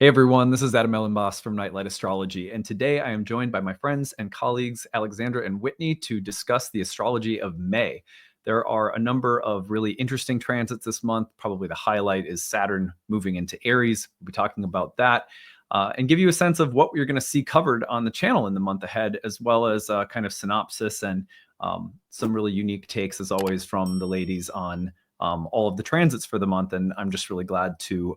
Hey everyone, this is Elenbaas from Nightlight Astrology, and today I am joined by my friends and colleagues Alexandra and Whitney to discuss the astrology of May. There are a number of really interesting transits this month. Probably the highlight is Saturn moving into Aries. We'll be talking about that and give you a sense of what you're going to see covered on the channel in the month ahead, as well as a kind of synopsis and some really unique takes, as always, from the ladies on all of the transits for the month. And I'm just really glad to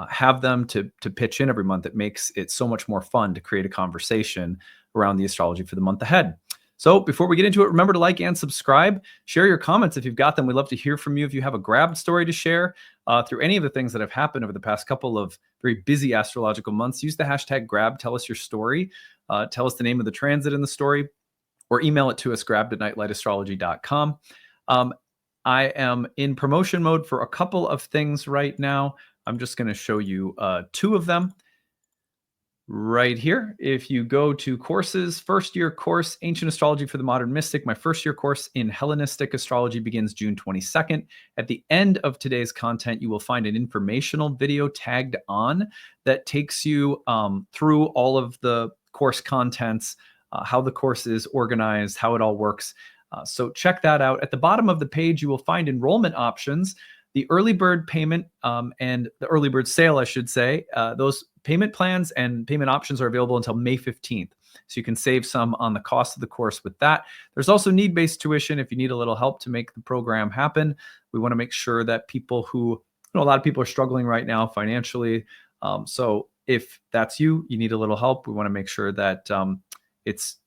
have them to pitch in every month. It makes it so much more fun to create a conversation around the astrology for the month ahead. So before we get into it, remember to like and subscribe. Share your comments if you've got them. We'd love to hear from you if you have a grabbed story to share through any of the things that have happened over the past couple of very busy astrological months. Use the hashtag grab. Tell us your story. Tell us the name of the transit in the story, or email it to us, grabbed@nightlightastrology.com. I am in promotion mode for a couple of things right now. I'm just going to show you two of them right here. If you go to courses, first year course, Ancient Astrology for the Modern Mystic, my first year course in Hellenistic Astrology begins June 22nd. At the end of today's content, you will find an informational video tagged on that takes you through all of the course contents, how the course is organized, how it all works. So check that out. At the bottom of the page, you will find enrollment options. The early bird payment and the early bird sale, I should say, those payment plans and payment options are available until May 15th. So you can save some on the cost of the course with that. There's also need-based tuition if you need a little help to make the program happen. We want to make sure that people who, a lot of people are struggling right now financially. So if that's you, you need a little help. We want to make sure that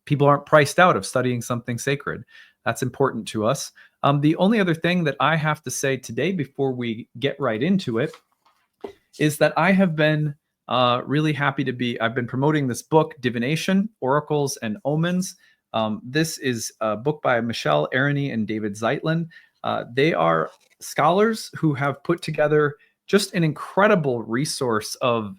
people aren't priced out of studying something sacred. That's important to us. The only other thing that I have to say today before we get right into it is that I have been really happy to be, I've been promoting this book, Divination, Oracles and Omens. This is a book by Michelle Aroney and David Zeitlyn. They are scholars who have put together just an incredible resource of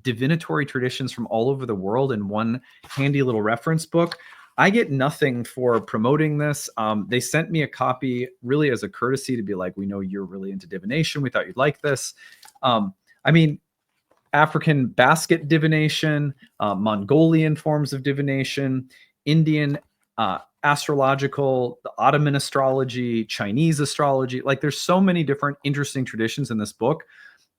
divinatory traditions from all over the world in one handy little reference book. I get nothing for promoting this. They sent me a copy really as a courtesy to be like, we know you're really into divination. We thought you'd like this. I mean, African basket divination, Mongolian forms of divination, Indian astrological, the Ottoman astrology, Chinese astrology. Like there's so many different interesting traditions in this book.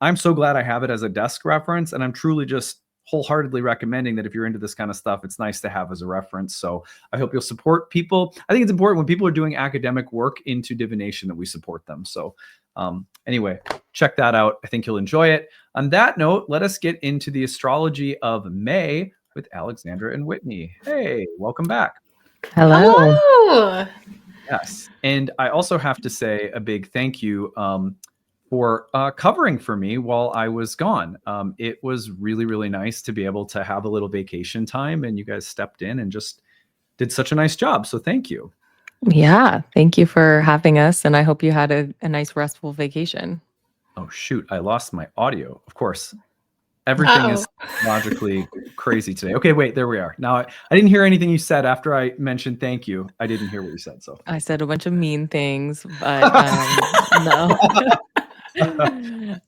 I'm so glad I have it as a desk reference, and I'm truly just wholeheartedly recommending that if you're into this kind of stuff, it's nice to have as a reference. So I hope you'll support people. I think it's important when people are doing academic work into divination that we support them. So anyway, check that out. I think you'll enjoy it. On that note, let us get into the astrology of May with Alexandra and Whitney. Hey, welcome back. Hello. Hello. Yes. And I also have to say a big thank you for covering for me while I was gone. It was really, really nice to be able to have a little vacation time, and you guys stepped in and just did such a nice job. So thank you. Yeah, thank you for having us, and I hope you had a nice restful vacation. Oh, shoot. I lost my audio. Of course. Everything is logically crazy today. Okay, wait, there we are. Now, I didn't hear anything you said after I mentioned thank you. I didn't hear what you said. So I said a bunch of mean things, but no.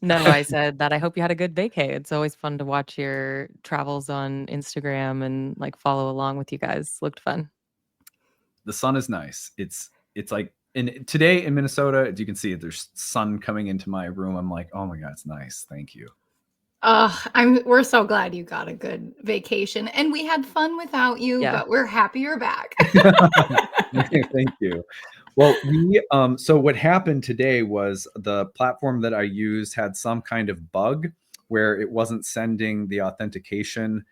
No, I said that I hope you had a good vacay. It's always fun to watch your travels on Instagram and like follow along with you guys. Looked fun. The sun is nice. It's like today in Minnesota, as you can see, there's sun coming into my room. I'm like, oh my God, it's nice. Thank you. We're so glad you got a good vacation, and we had fun without you, but we're happy you're back. Thank you. Well, so what happened today was the platform that I used had some kind of bug where it wasn't sending the authentication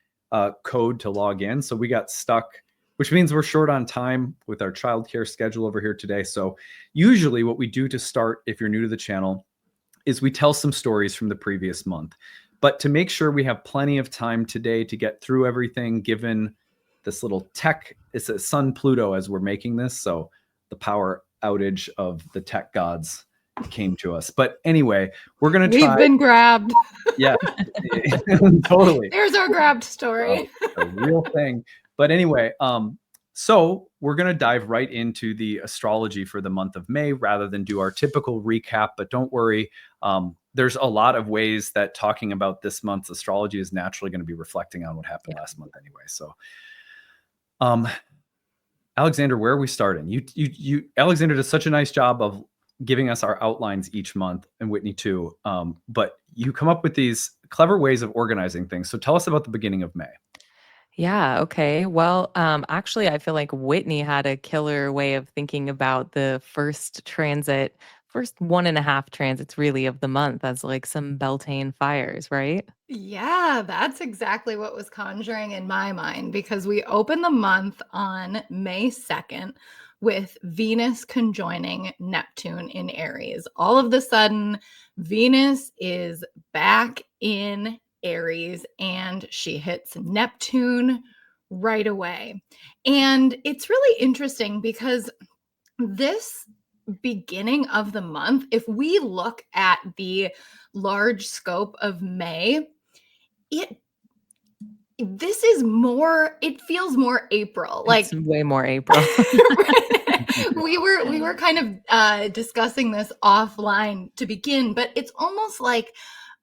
code to log in. So we got stuck, which means we're short on time with our childcare schedule over here today. So usually what we do to start, if you're new to the channel, is we tell some stories from the previous month. But to make sure we have plenty of time today to get through everything, given this little tech, it's a Sun Pluto as we're making this. So the power outage of the tech gods came to us. But anyway, we're going to try. We've been grabbed. Yeah, totally. There's our grabbed story. A real thing. But anyway, So we're going to dive right into the astrology for the month of May rather than do our typical recap. But don't worry, there's a lot of ways that talking about this month's astrology is naturally going to be reflecting on what happened last month anyway. So, Alexandra, where are we starting? Alexandra does such a nice job of giving us our outlines each month, and Whitney too. But you come up with these clever ways of organizing things. So tell us about the beginning of May. Yeah, okay. Well, actually, I feel like Whitney had a killer way of thinking about the first 1.5 transits really of the month as like some Beltane fires, right? Yeah, that's exactly what was conjuring in my mind because we open the month on May 2nd with Venus conjoining Neptune in Aries. All of the sudden, Venus is back in Aries and she hits Neptune right away. And it's really interesting because this beginning of the month, if we look at the large scope of May, it it feels more April. It's way more April. we were kind of discussing this offline to begin, but it's almost like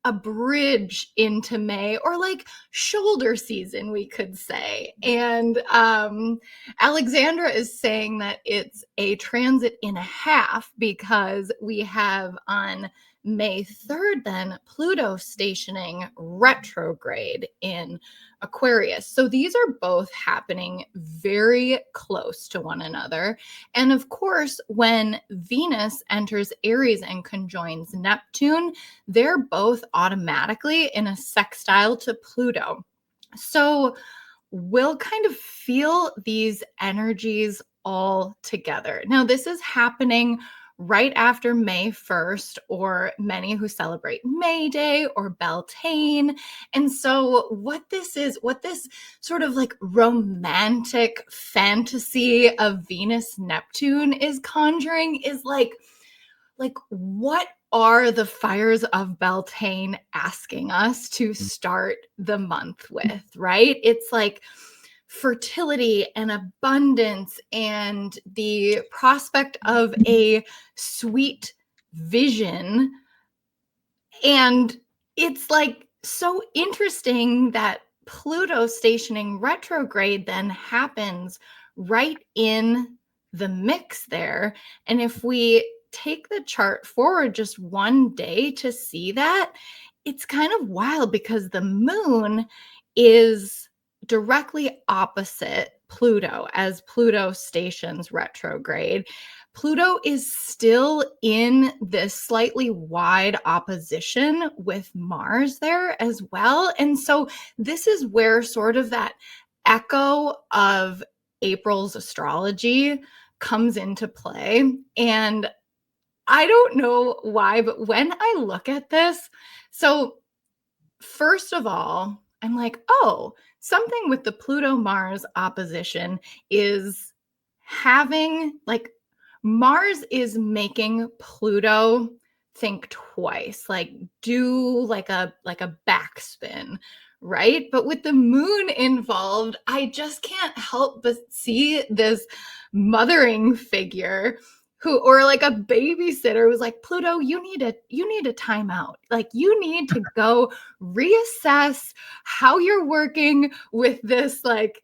a bridge into May or like shoulder season, we could say. And Alexandra is saying that it's a transit and a half because we have on May 3rd, then Pluto stationing retrograde in Aquarius. So these are both happening very close to one another. And of course, when Venus enters Aries and conjoins Neptune, they're both automatically in a sextile to Pluto. So we'll kind of feel these energies all together. Now, this is happening right after May 1st, or many who celebrate May Day or Beltane. And so what this sort of like romantic fantasy of Venus Neptune is conjuring is like what are the fires of Beltane asking us to start the month with, right? It's like fertility and abundance and the prospect of a sweet vision. And it's like so interesting that Pluto stationing retrograde then happens right in the mix there. And if we take the chart forward just one day to see that, it's kind of wild because the moon is directly opposite Pluto as Pluto stations retrograde. Pluto is still in this slightly wide opposition with Mars there as well. And so this is where sort of that echo of April's astrology comes into play. And I don't know why, but when I look at this, so first of all, I'm like, oh, something with the Pluto Mars opposition is having like Mars is making Pluto think twice, like do like a backspin, right? But with the moon involved, I just can't help but see this mothering figure who, or like a babysitter who's like, Pluto, you need a timeout. Like you need to go reassess how you're working with this like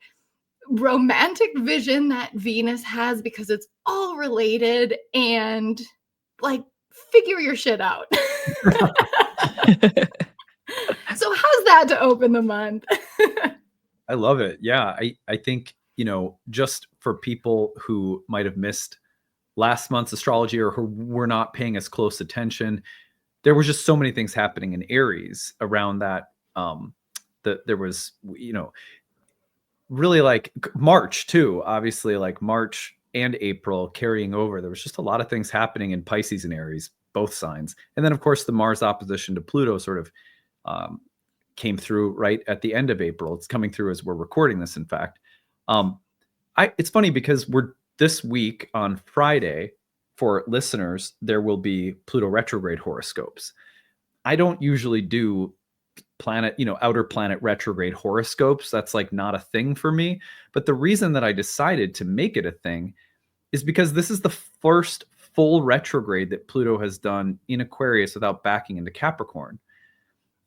romantic vision that Venus has because it's all related, and like figure your shit out. So how's that to open the month? I love it. Yeah, I think, just for people who might have missed last month's astrology or who were not paying as close attention, there was just so many things happening in Aries around that. There was, really like March too, obviously like March and April carrying over. There was just a lot of things happening in Pisces and Aries, both signs. And then of course the Mars opposition to Pluto sort of came through right at the end of April. It's coming through as we're recording this, in fact. It's funny because this week on Friday, for listeners, there will be Pluto retrograde horoscopes. I don't usually do planet, outer planet retrograde horoscopes. That's like not a thing for me. But the reason that I decided to make it a thing is because this is the first full retrograde that Pluto has done in Aquarius without backing into Capricorn.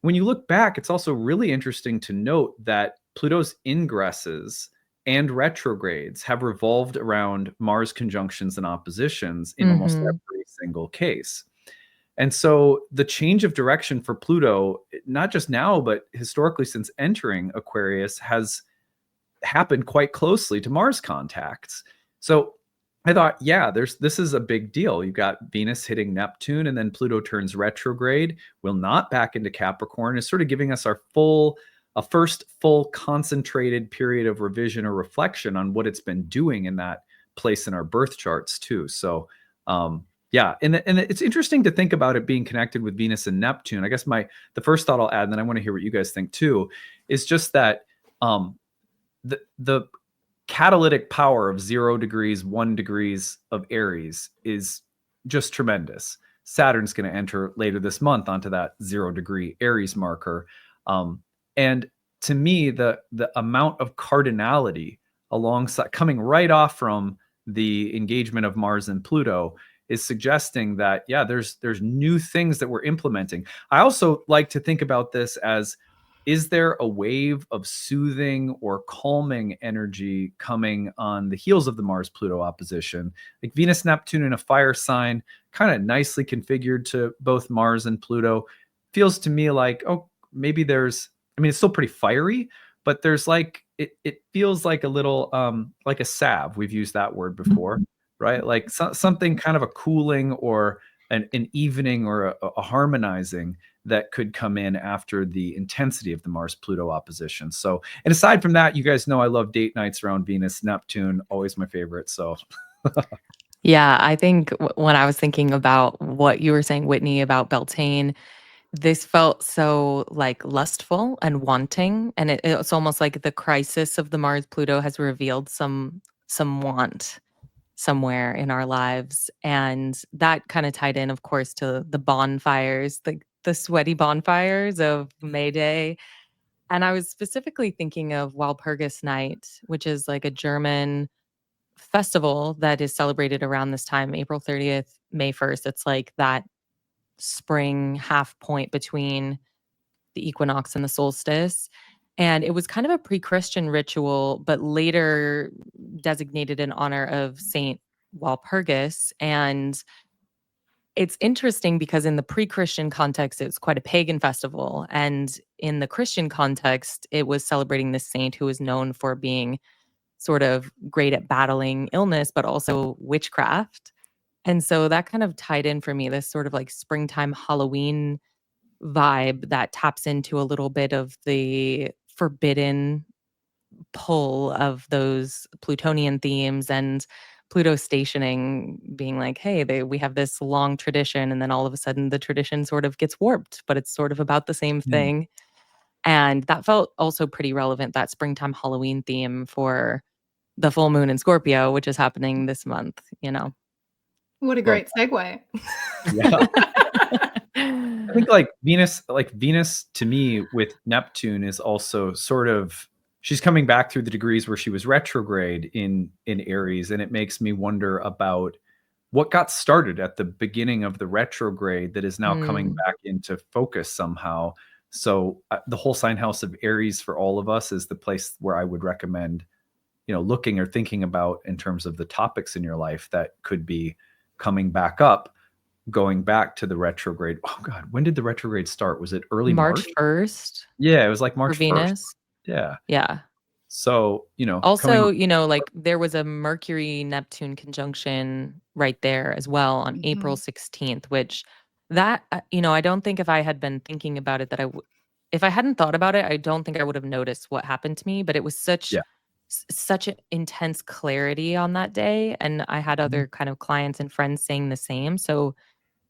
When you look back, it's also really interesting to note that Pluto's ingresses and retrogrades have revolved around Mars conjunctions and oppositions in almost every single case. And so the change of direction for Pluto, not just now, but historically since entering Aquarius, has happened quite closely to Mars contacts. So I thought, yeah, this is a big deal. You've got Venus hitting Neptune, and then Pluto turns retrograde, will not back into Capricorn, is sort of giving us a first full concentrated period of revision or reflection on what it's been doing in that place in our birth charts too. So yeah, and it's interesting to think about it being connected with Venus and Neptune. I guess the first thought I'll add, and then I want to hear what you guys think too, is just that the catalytic power of 0 degrees, 1 degrees of Aries is just tremendous. Saturn's going to enter later this month onto that 0 degree Aries marker. And to me, the amount of cardinality alongside coming right off from the engagement of Mars and Pluto is suggesting that, yeah, there's new things that we're implementing. I also like to think about this as, is there a wave of soothing or calming energy coming on the heels of the Mars-Pluto opposition? Like Venus, Neptune in a fire sign, kind of nicely configured to both Mars and Pluto. Feels to me like, oh, maybe it's still pretty fiery, but there's like, it feels like a little, like a salve. We've used that word before, right? Like something kind of a cooling or an evening or a harmonizing that could come in after the intensity of the Mars-Pluto opposition. So, and aside from that, you guys know I love date nights around Venus, Neptune, always my favorite. So Yeah, I think when I was thinking about what you were saying, Whitney, about Beltane, this felt so like lustful and wanting, and it's almost like the crisis of the Mars Pluto has revealed some want somewhere in our lives, and that kind of tied in, of course, to the bonfires, the sweaty bonfires of May Day. And I was specifically thinking of Walpurgis Night, which is like a German festival that is celebrated around this time, April 30th, May 1st. It's like that spring half point between the equinox and the solstice. And it was kind of a pre-Christian ritual, but later designated in honor of Saint Walpurgis. And it's interesting because in the pre-Christian context, it's quite a pagan festival. And in the Christian context, it was celebrating this saint who was known for being sort of great at battling illness, but also witchcraft. And so that kind of tied in for me, this sort of like springtime Halloween vibe that taps into a little bit of the forbidden pull of those Plutonian themes and Pluto stationing being like, hey, we have this long tradition, and then all of a sudden the tradition sort of gets warped, but it's sort of about the same thing. And that felt also pretty relevant, that springtime Halloween theme for the full moon in Scorpio, which is happening this month, What a great segue. Yeah. I think like Venus to me with Neptune is also sort of, she's coming back through the degrees where she was retrograde in Aries. And it makes me wonder about what got started at the beginning of the retrograde that is now coming back into focus somehow. So the whole sign house of Aries for all of us is the place where I would recommend, looking or thinking about in terms of the topics in your life that could be coming back up, going back to the retrograde. Oh God, when did the retrograde start? Was it early March? 1st? Yeah, it was like March 1st. Venus. Yeah. Yeah. So, also, like there was a Mercury Neptune conjunction right there as well on April 16th, which that, I don't think if I had been thinking about it if I hadn't thought about it, I don't think I would have noticed what happened to me, but it was such an intense clarity on that day. And I had other kind of clients and friends saying the same. So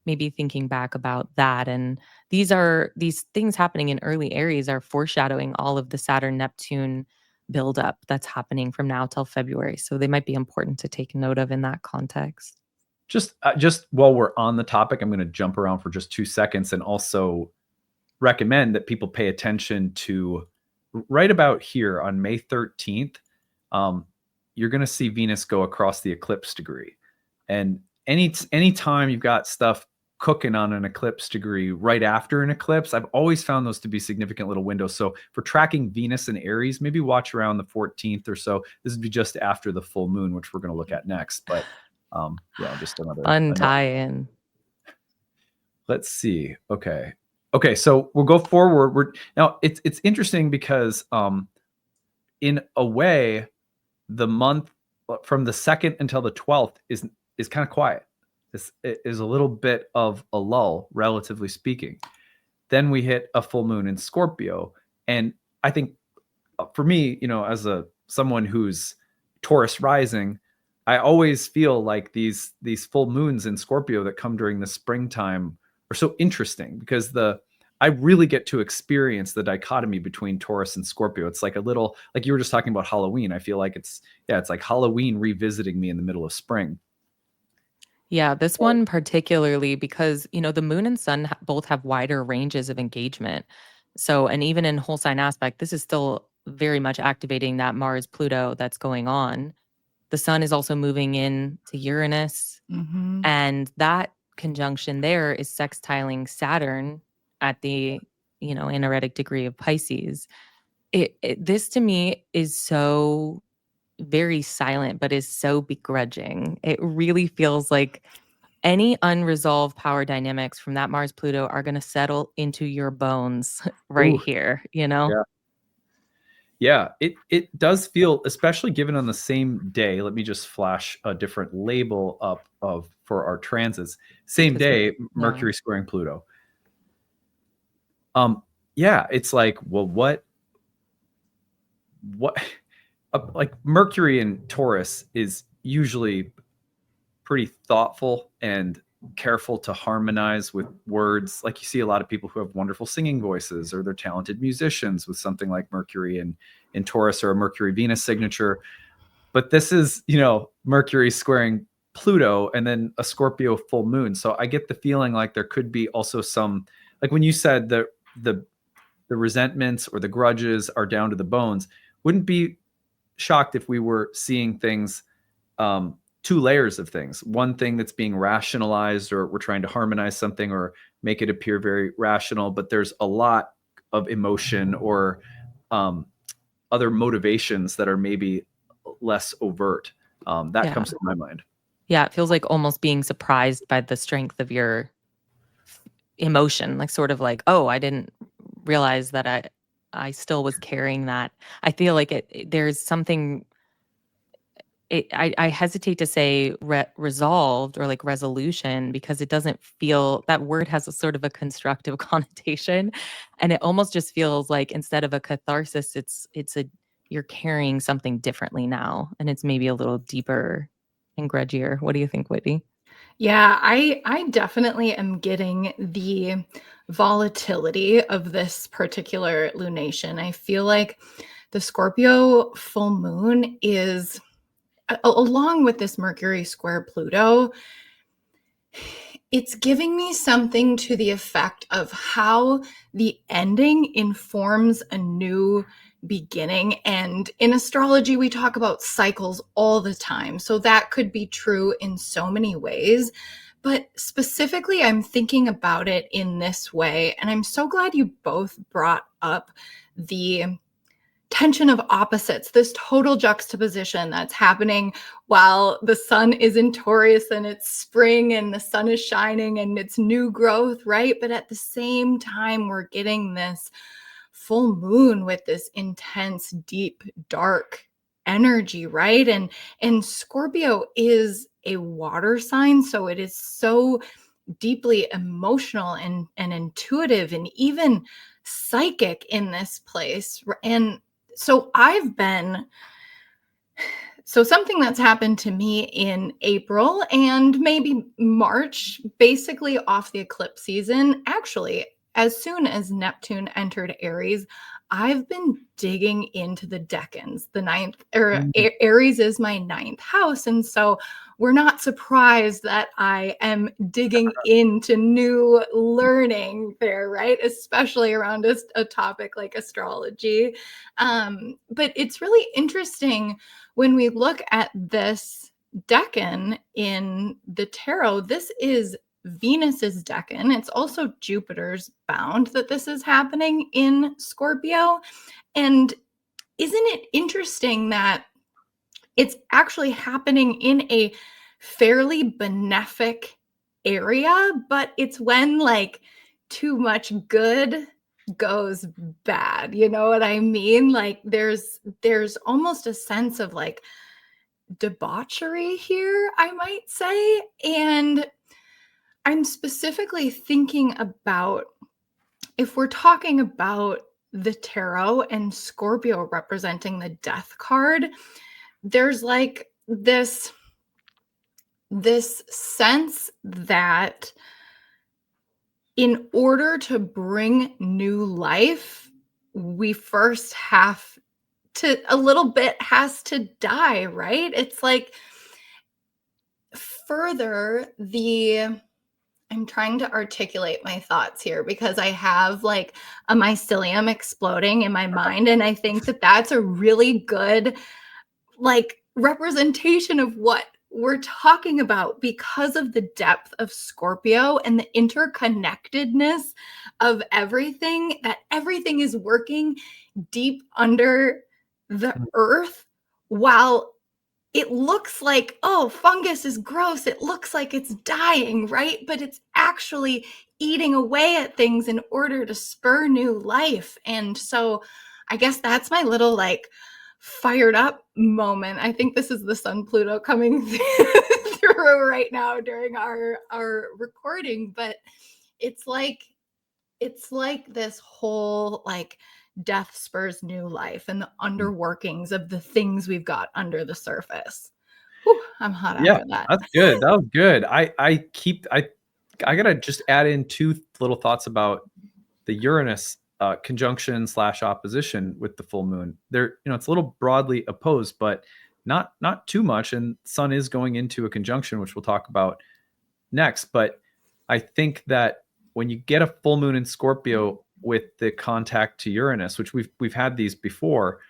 maybe thinking back about that, and these things happening in early Aries are foreshadowing all of the Saturn Neptune buildup that's happening from now till February. So they might be important to take note of in that context. Just while we're on the topic, I'm going to jump around for just 2 seconds and also recommend that people pay attention to right about here on May 13th. You're going to see Venus go across the eclipse degree. And any time you've got stuff cooking on an eclipse degree right after an eclipse, I've always found those to be significant little windows. So for tracking Venus and Aries, maybe watch around the 14th or so. This would be just after the full moon, which we're going to look at next. But yeah, just Fun tie-in. Let's see. Okay, so we'll go forward. Now it's interesting because in a way, the month from the 2nd until the 12th is kind of quiet. This is a little bit of a lull, relatively speaking. Then we hit a full moon in Scorpio, and I think for me, as someone who's Taurus rising, I always feel like these full moons in Scorpio that come during the springtime are so interesting because I really get to experience the dichotomy between Taurus and Scorpio. It's like a little, like you were just talking about Halloween. I feel like it's like Halloween revisiting me in the middle of spring. Yeah, this one particularly because, the moon and sun both have wider ranges of engagement. So, and even in whole sign aspect, this is still very much activating that Mars Pluto that's going on. The sun is also moving in to Uranus, and that conjunction there is sextiling Saturn at the, anaretic degree of Pisces. This to me is so very silent, but is so begrudging. It really feels like any unresolved power dynamics from that Mars Pluto are going to settle into your bones right here, Yeah, it does feel, especially given on the same day. Let me just flash a different label up for our transits. Same day, Mercury squaring Pluto. Yeah, it's like, well, what like Mercury in Taurus is usually pretty thoughtful and careful to harmonize with words. Like you see a lot of people who have wonderful singing voices, or they're talented musicians with something like Mercury in Taurus or a Mercury Venus signature. But this is, Mercury squaring Pluto and then a Scorpio full moon. So I get the feeling like there could be also some, like when you said the resentments or the grudges are down to the bones, wouldn't be shocked if we were seeing things, two layers of things. One thing that's being rationalized, or we're trying to harmonize something or make it appear very rational, but there's a lot of emotion or other motivations that are maybe less overt. That comes to my mind. Yeah, it feels like almost being surprised by the strength of your emotion, like sort of like, oh, I didn't realize that I still was carrying that. I feel like there's something. I hesitate to say resolved or like resolution, because it doesn't feel, that word has a sort of a constructive connotation, and it almost just feels like instead of a catharsis, it's you're carrying something differently now, and it's maybe a little deeper and grudgier. What do you think, Whitney? Yeah, I definitely am getting the volatility of this particular lunation. I feel like the Scorpio full moon is, along with this Mercury square Pluto, it's giving me something to the effect of how the ending informs a new beginning. And in astrology, we talk about cycles all the time. So that could be true in so many ways. But specifically, I'm thinking about it in this way. And I'm so glad you both brought up the tension of opposites, this total juxtaposition that's happening while the sun is in Taurus and it's spring and the sun is shining and it's new growth, right? But at the same time, we're getting this full moon with this intense, deep, dark energy, right? And Scorpio is a water sign, so it is so deeply emotional and intuitive and even psychic in this place. And so something that's happened to me in April and maybe March, basically off the eclipse season, actually, as soon as Neptune entered Aries, I've been digging into the decans. The ninth, or Aries is my ninth house. And so we're not surprised that I am digging into new learning there, right? Especially around a topic like astrology. But it's really interesting when we look at this decan in the tarot. This is Venus's decan. It's also Jupiter's bound that this is happening in Scorpio. And isn't it interesting that it's actually happening in a fairly benefic area, but it's when like too much good goes bad. You know what I mean? Like there's almost a sense of like debauchery here, I might say. And I'm specifically thinking about, if we're talking about the tarot and Scorpio representing the death card, there's like this sense that in order to bring new life, we first have to, a little bit has to die, right? It's like further I'm trying to articulate my thoughts here because I have like a mycelium exploding in my mind. And I think that that's a really good like representation of what we're talking about because of the depth of Scorpio and the interconnectedness of everything, that everything is working deep under the earth while it looks like, oh, fungus is gross. It looks like it's dying, right? But it's actually eating away at things in order to spur new life. And so I guess that's my little like fired up moment. I think this is the Sun Pluto coming through right now during our recording, but it's like this whole like death spurs new life and the underworkings of the things we've got under the surface. Whew, I'm hot after that. That's good. That was good. I gotta just add in two little thoughts about the Uranus conjunction / opposition with the full moon. There, it's a little broadly opposed, but not too much. And Sun is going into a conjunction, which we'll talk about next. But I think that when you get a full moon in Scorpio with the contact to Uranus, which we've had these before,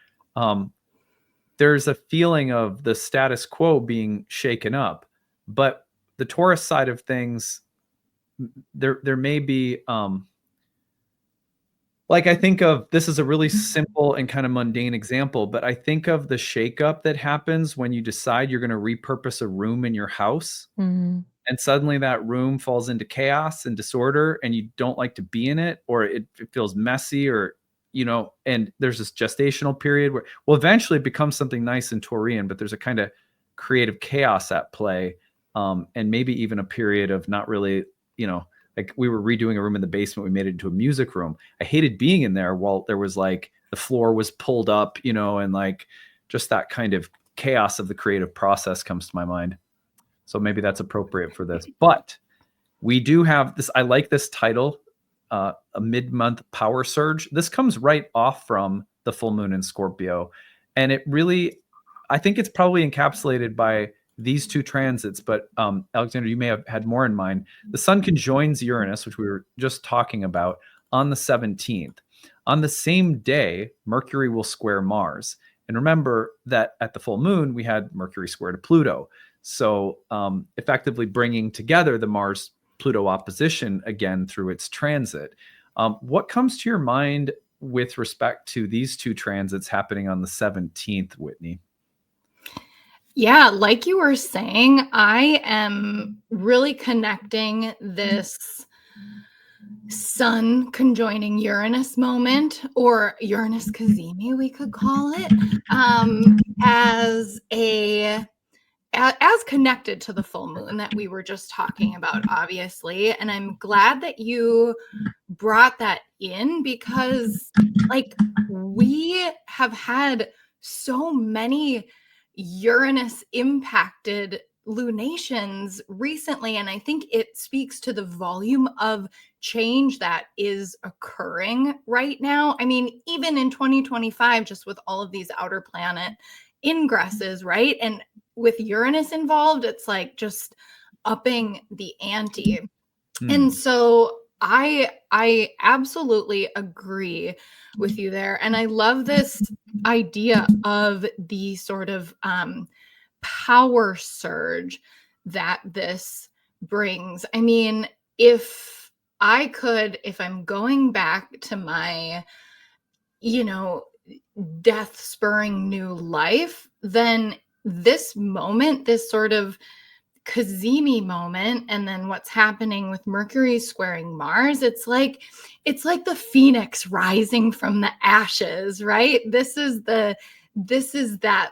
there's a feeling of the status quo being shaken up. But the Taurus side of things, there may be like I think of, this is a really simple and kind of mundane example, but I think of the shakeup that happens when you decide you're going to repurpose a room in your house. Mhm. And suddenly that room falls into chaos and disorder and you don't like to be in it, or it feels messy, or, and there's this gestational period where, well, eventually it becomes something nice and Taurian, but there's a kind of creative chaos at play. And maybe even a period of not really, like we were redoing a room in the basement. We made it into a music room. I hated being in there while there was like the floor was pulled up, and like just that kind of chaos of the creative process comes to my mind. So maybe that's appropriate for this. But we do have this. I like this title, a mid-month power surge. This comes right off from the full moon in Scorpio. And it really, I think it's probably encapsulated by these two transits. But Alexandra, you may have had more in mind. The Sun conjoins Uranus, which we were just talking about, on the 17th. On the same day, Mercury will square Mars. And remember that at the full moon, we had Mercury square to Pluto. So effectively bringing together the Mars-Pluto opposition again through its transit. What comes to your mind with respect to these two transits happening on the 17th, Whitney? Yeah, like you were saying, I am really connecting this Sun conjoining Uranus moment, or Uranus Cazimi, we could call it, as connected to the full moon that we were just talking about, obviously. And I'm glad that you brought that in because like we have had so many Uranus impacted lunations recently, and I think it speaks to the volume of change that is occurring right now. I mean, even in 2025, just with all of these outer planet ingresses, right? And with Uranus involved, it's like just upping the ante. And so I absolutely agree with you there. And I love this idea of the sort of power surge that this brings. I mean, if I'm going back to my, death spurring new life, then this moment, this sort of Kazemi moment, and then what's happening with Mercury squaring Mars, it's like the phoenix rising from the ashes, right? This is that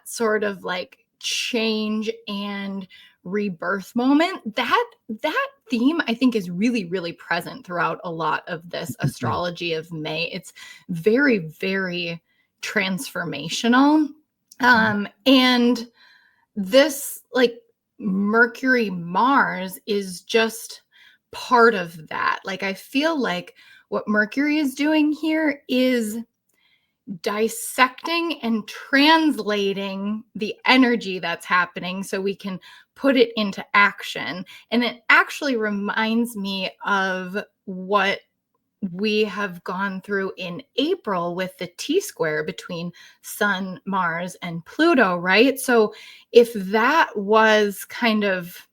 sort of like change and rebirth moment. That theme, I think, is really, really present throughout a lot of this astrology of May. It's very, very transformational. And this like Mercury Mars is just part of that. Like, I feel like what Mercury is doing here is dissecting and translating the energy that's happening so we can put it into action. And it actually reminds me of what we have gone through in April with the T-square between Sun, Mars, and Pluto, right? So if that was kind of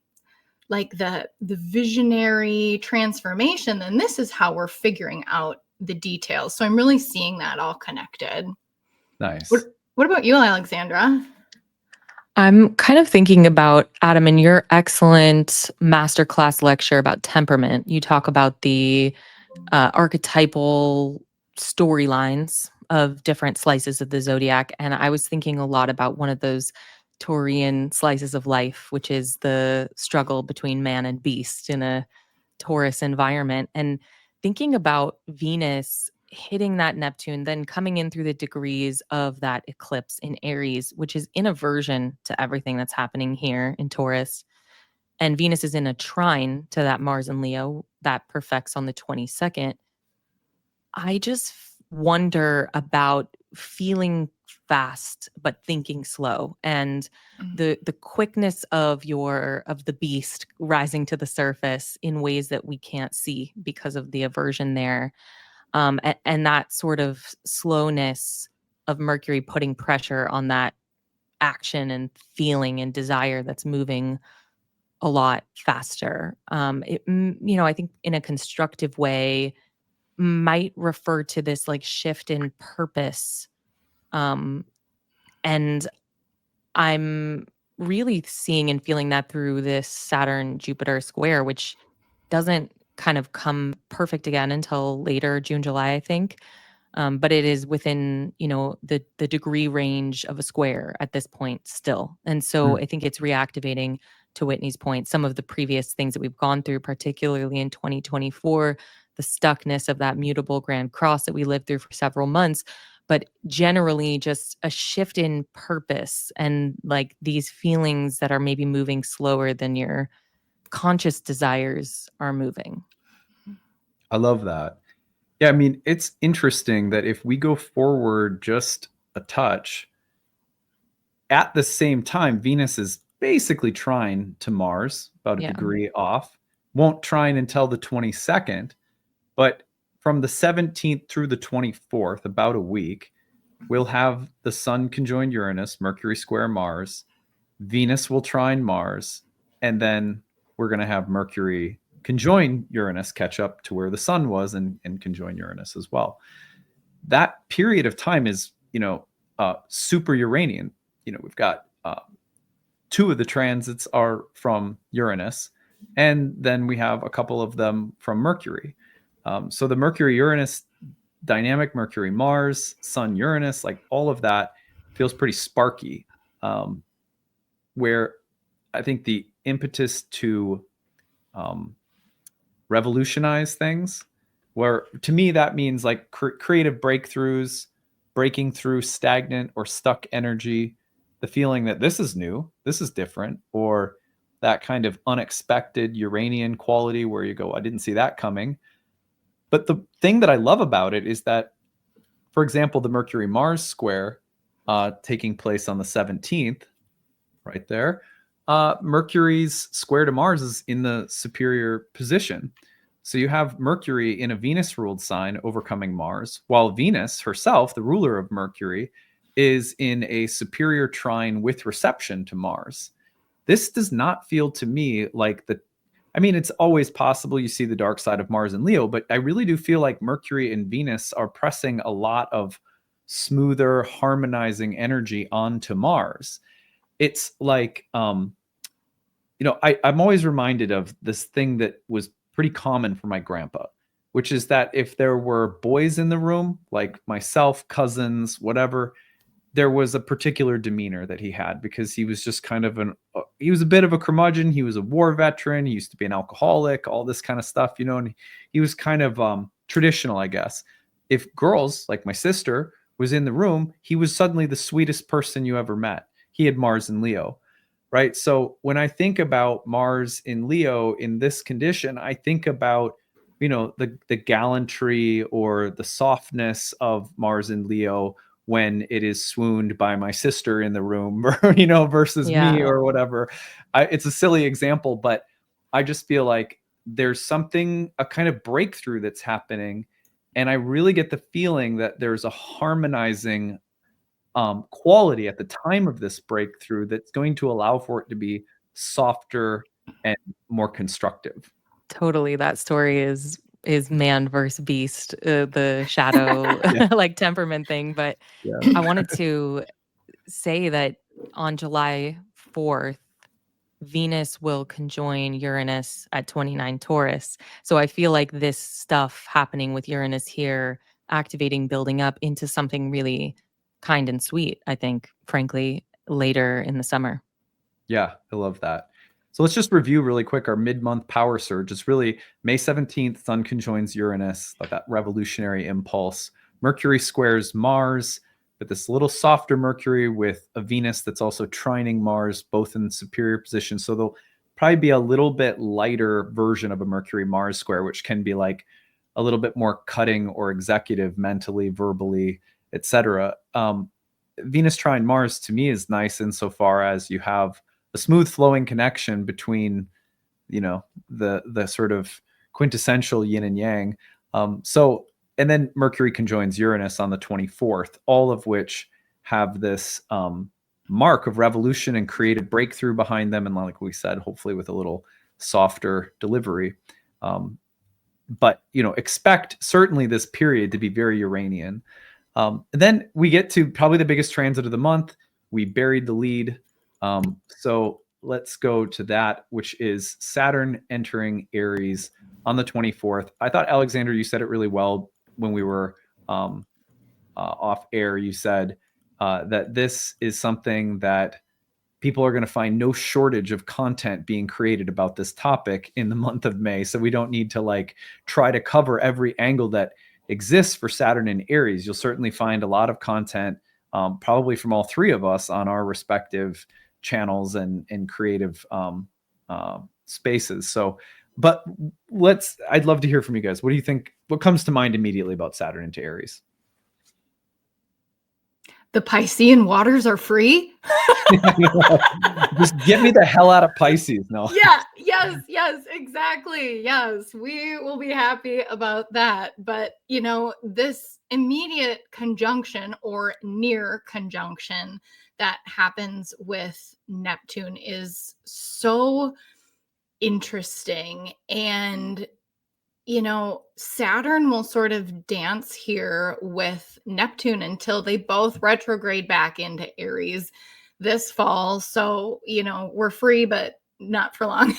like the visionary transformation, then this is how we're figuring out the details. So I'm really seeing that all connected. Nice. What about you, Alexandra? I'm kind of thinking about, Adam, in your excellent masterclass lecture about temperament, you talk about the archetypal storylines of different slices of the zodiac. And I was thinking a lot about one of those Taurian slices of life, which is the struggle between man and beast in a Taurus environment. And thinking about Venus hitting that Neptune, then coming in through the degrees of that eclipse in Aries, which is in aversion to everything that's happening here in Taurus. And Venus is in a trine to that Mars and Leo that perfects on the 22nd. I just wonder about feeling fast but thinking slow, and the quickness of the beast rising to the surface in ways that we can't see because of the aversion there, and that sort of slowness of Mercury putting pressure on that action and feeling and desire that's moving a lot faster. I think in a constructive way might refer to this like shift in purpose. And I'm really seeing and feeling that through this Saturn Jupiter square, which doesn't kind of come perfect again until later June, July, I think. But it is within, the degree range of a square at this point still. And so I think it's reactivating, to Whitney's point, some of the previous things that we've gone through, particularly in 2024, the stuckness of that mutable grand cross that we lived through for several months, but generally just a shift in purpose and like these feelings that are maybe moving slower than your conscious desires are moving. I love that. Yeah, I mean, it's interesting that if we go forward just a touch, at the same time, Venus is basically trine to Mars, about a degree off. Won't trine until the 22nd, but from the 17th through the 24th, about a week, we'll have the Sun conjoined Uranus, Mercury square Mars, Venus will trine Mars, and then we're going to have Mercury conjoin Uranus, catch up to where the Sun was, and conjoin Uranus as well. That period of time is, super Uranian. We've got two of the transits are from Uranus, and then we have a couple of them from Mercury. So the Mercury-Uranus dynamic, Mercury-Mars, Sun-Uranus, like all of that feels pretty sparky, where I think the impetus to revolutionize things, where to me that means like creative breakthroughs, breaking through stagnant or stuck energy, the feeling that this is new, this is different, or that kind of unexpected Uranian quality where you go, I didn't see that coming. But the thing that I love about it is that, for example, the Mercury-Mars square taking place on the 17th, right there, Mercury's square to Mars is in the superior position. So you have Mercury in a Venus-ruled sign overcoming Mars, while Venus herself, the ruler of Mercury, is in a superior trine with reception to Mars. This does not feel to me like I mean, it's always possible you see the dark side of Mars and Leo, but I really do feel like Mercury and Venus are pressing a lot of smoother, harmonizing energy onto Mars. It's like, I'm always reminded of this thing that was pretty common for my grandpa, which is that if there were boys in the room, like myself, cousins, whatever, there was a particular demeanor that he had because he was just kind of he was a bit of a curmudgeon. He was a war veteran. He used to be an alcoholic, all this kind of stuff, and he was kind of traditional, I guess. If girls like my sister was in the room, he was suddenly the sweetest person you ever met. He had Mars in Leo, right? So when I think about Mars in Leo in this condition, I think about, the gallantry or the softness of Mars in Leo when it is swooned by my sister in the room, versus me or whatever. It's a silly example, but I just feel like there's a kind of breakthrough that's happening. And I really get the feeling that there's a harmonizing quality at the time of this breakthrough that's going to allow for it to be softer and more constructive. Totally. That story is man versus beast, the shadow like temperament thing. But I wanted to say that on July 4th, Venus will conjoin Uranus at 29 Taurus. So I feel like this stuff happening with Uranus here, activating, building up into something really kind and sweet, I think, frankly, later in the summer. Yeah, I love that. So let's just review really quick our mid-month power surge. It's really May 17th, Sun conjoins Uranus, like that revolutionary impulse. Mercury squares Mars, but this little softer Mercury with a Venus that's also trining Mars, both in superior position. So there'll probably be a little bit lighter version of a Mercury-Mars square, which can be like a little bit more cutting or executive mentally, verbally, etc. Venus trine Mars to me is nice insofar as you have a smooth flowing connection between, the sort of quintessential yin and yang. And then Mercury conjoins Uranus on the 24th, all of which have this mark of revolution and creative breakthrough behind them. And like we said, hopefully with a little softer delivery. But, expect certainly this period to be very Uranian. Then we get to probably the biggest transit of the month. We buried the lead. So let's go to that, which is Saturn entering Aries on the 24th. I thought, Alexander, you said it really well when we were off air. You said that this is something that people are going to find no shortage of content being created about this topic in the month of May. So we don't need to try to cover every angle that exists for Saturn and Aries. You'll certainly find a lot of content, probably from all three of us on our respective channels and creative spaces. So, but I'd love to hear from you guys. What do you think? What comes to mind immediately about Saturn into Aries? The Piscean waters are free. Just get me the hell out of Pisces. No. Yeah. Yes, exactly. Yes, we will be happy about that. But, this immediate conjunction or near conjunction that happens with Neptune is so interesting. And Saturn will sort of dance here with Neptune until they both retrograde back into Aries this fall. So, we're free, but not for long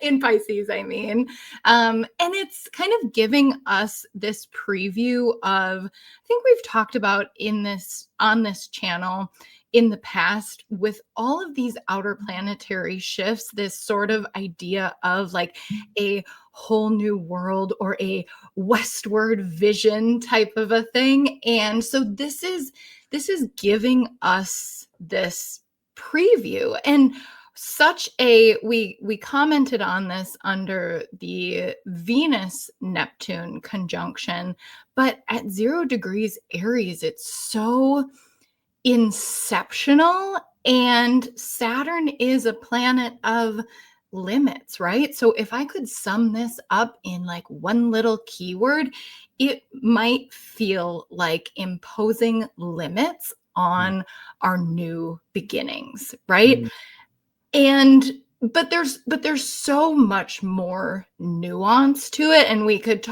in Pisces, I mean. And it's kind of giving us this preview of, I think we've talked about on this channel in the past with all of these outer planetary shifts, this sort of idea of a whole new world or a westward vision type of a thing. And so this is giving us this preview. And we commented on this under the Venus Neptune conjunction, but at 0 degrees Aries, it's so inceptional, and Saturn is a planet of limits, right? So if I could sum this up in like one little keyword, it might feel like imposing limits on our new beginnings, right? And but there's so much more nuance to it, and we could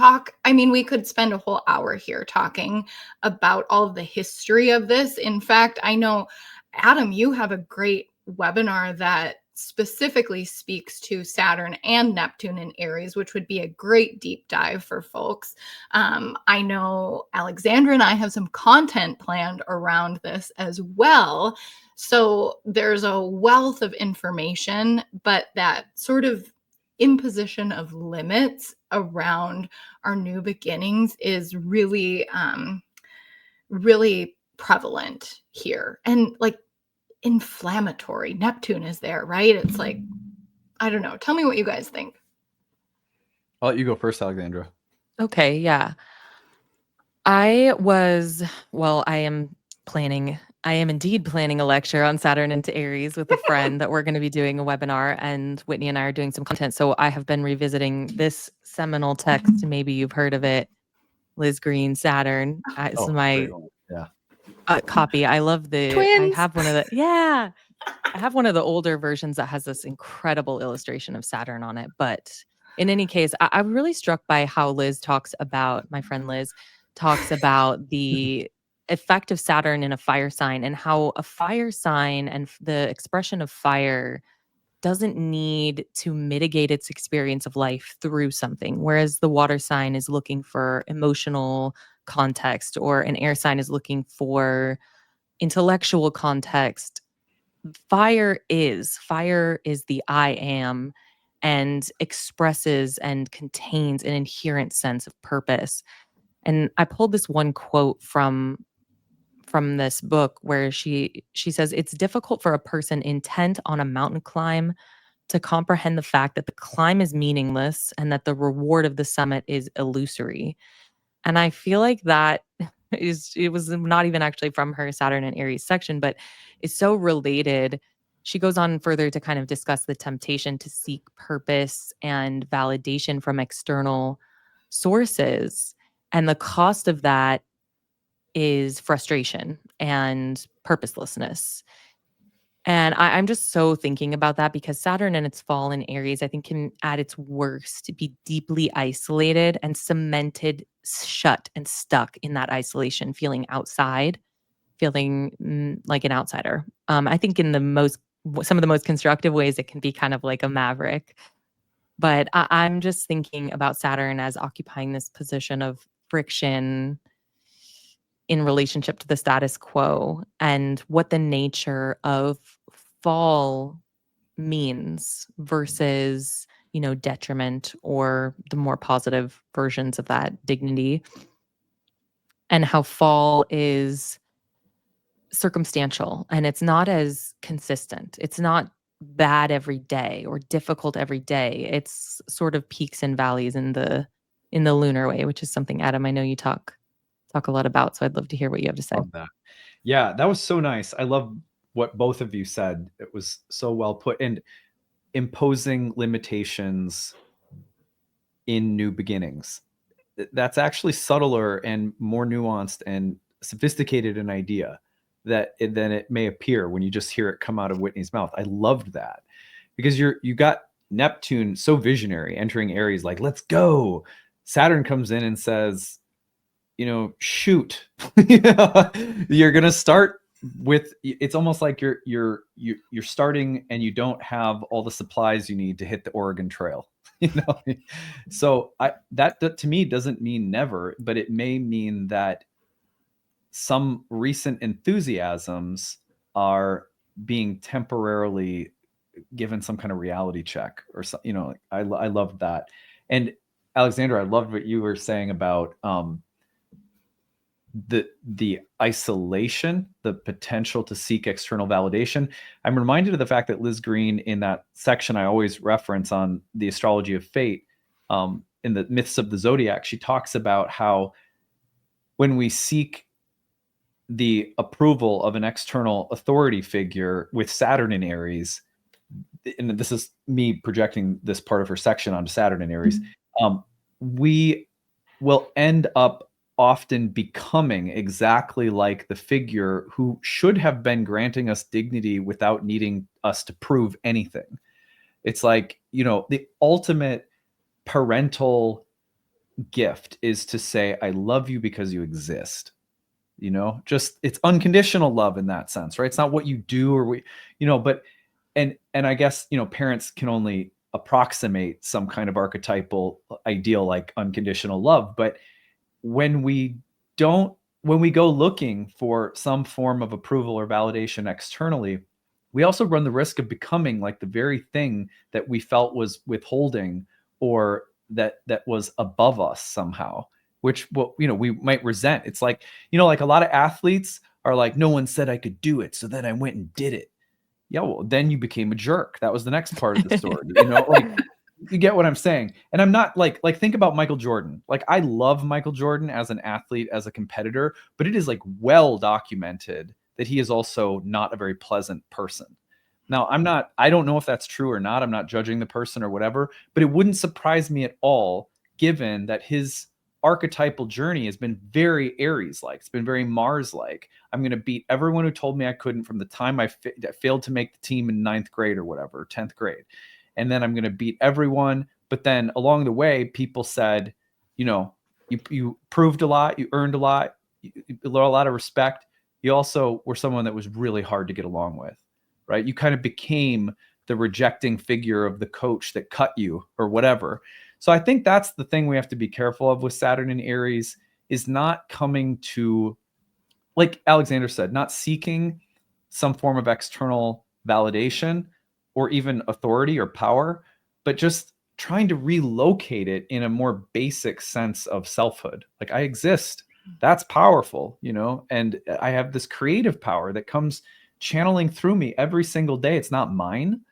spend a whole hour here talking about all of the history of this. In fact, I know, Adam, you have a great webinar that specifically speaks to Saturn and Neptune in Aries, which would be a great deep dive for folks. I know Alexandra and I have some content planned around this as well. So there's a wealth of information, but that sort of imposition of limits around our new beginnings is really, really prevalent here. And like inflammatory. Neptune is there, right? It's like, I don't know. Tell me what you guys think. I'll let you go first, Alexandra. Okay, yeah. I am indeed planning a lecture on Saturn into Aries with a friend that we're going to be doing a webinar, and Whitney and I are doing some content. So I have been revisiting this seminal text. Maybe you've heard of it. Liz Green, Saturn. This is my copy. I love Twins. I have one of the older versions that has this incredible illustration of Saturn on it. But in any case, I'm really struck by how my friend Liz talks about the effect of Saturn in a fire sign, and how a fire sign and the expression of fire doesn't need to mitigate its experience of life through something, whereas the water sign is looking for emotional context, or an air sign is looking for intellectual context. Fire is the I am, and expresses and contains an inherent sense of purpose. And I pulled this one quote from this book where she says, it's difficult for a person intent on a mountain climb to comprehend the fact that the climb is meaningless and that the reward of the summit is illusory. And I feel like that it was not even actually from her Saturn and Aries section, but it's so related. She goes on further to kind of discuss the temptation to seek purpose and validation from external sources. And the cost of that is frustration and purposelessness. And I'm just so thinking about that, because Saturn in its fall in Aries, I think, can at its worst be deeply isolated and cemented, shut and stuck in that isolation, feeling outside, feeling like an outsider. I think in some of the most constructive ways, it can be kind of like a maverick. But I'm just thinking about Saturn as occupying this position of friction in relationship to the status quo, and what the nature of fall means versus, detriment, or the more positive versions of that dignity, and how fall is circumstantial and it's not as consistent. It's not bad every day or difficult every day. It's sort of peaks and valleys in the lunar way, which is something, Adam, I know you talk a lot about. So I'd love to hear what you have to say. Love that. Yeah, that was so nice. I love what both of you said. It was so well put. And imposing limitations in new beginnings. That's actually subtler and more nuanced and sophisticated an idea than it may appear when you just hear it come out of Whitney's mouth. I loved that, because you got Neptune so visionary entering Aries, like, let's go. Saturn comes in and says, shoot. You're gonna start with, it's almost like you're starting and you don't have all the supplies you need to hit the Oregon Trail. So that to me doesn't mean never, but it may mean that some recent enthusiasms are being temporarily given some kind of reality check, or I loved that. And Alexandra, I loved what you were saying about the isolation, the potential to seek external validation. I'm reminded of the fact that Liz Green, in that section I always reference on the Astrology of Fate, in the Myths of the Zodiac, she talks about how when we seek the approval of an external authority figure with Saturn in Aries, and this is me projecting this part of her section onto Saturn in Aries, we will end up often becoming exactly like the figure who should have been granting us dignity without needing us to prove anything. It's like, the ultimate parental gift is to say, I love you because you exist. Just, it's unconditional love in that sense, right? It's not what you do or but and I guess, parents can only approximate some kind of archetypal ideal like unconditional love, but when we go looking for some form of approval or validation externally, we also run the risk of becoming like the very thing that we felt was withholding, or that was above us somehow, which we might resent. It's like, like a lot of athletes are like, no one said I could do it, so then I went and did it. Yeah, well, then you became a jerk. That was the next part of the story. Like, you get what I'm saying. And I'm not like think about Michael Jordan. Like, I love Michael Jordan as an athlete, as a competitor, but it is like well documented that he is also not a very pleasant person. Now, I don't know if that's true or not. I'm not judging the person or whatever, but it wouldn't surprise me at all, given that his archetypal journey has been very Aries-like. It's been very Mars-like. I'm going to beat everyone who told me I couldn't from the time I failed to make the team in 9th grade or whatever, 10th grade. And then I'm going to beat everyone. But then along the way, people said, you proved a lot, you earned a lot, you learned a lot of respect. You also were someone that was really hard to get along with, right? You kind of became the rejecting figure of the coach that cut you or whatever. So I think that's the thing we have to be careful of with Saturn in Aries, is not coming to, like Alexandra said, not seeking some form of external validation or even authority or power, but just trying to relocate it in a more basic sense of selfhood. Like, I exist. That's powerful, and I have this creative power that comes channeling through me every single day. It's not mine,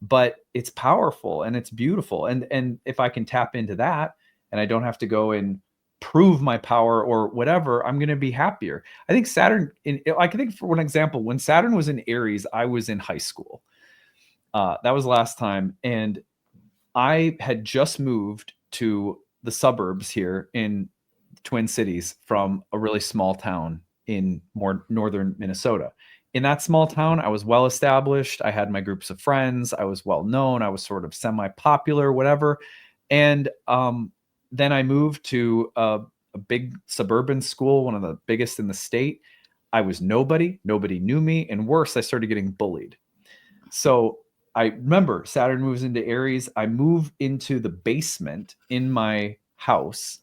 but it's powerful and it's beautiful. And if I can tap into that and I don't have to go and prove my power or whatever, I'm going to be happier. I think Saturn, I can think for one example, when Saturn was in Aries, I was in high school. That was the last time. And I had just moved to the suburbs here in Twin Cities from a really small town in more northern Minnesota. In that small town, I was well established. I had my groups of friends. I was well known. I was sort of semi-popular, whatever. And then I moved to a big suburban school, one of the biggest in the state. I was nobody. Nobody knew me. And worse, I started getting bullied. So I remember Saturn moves into Aries. I move into the basement in my house.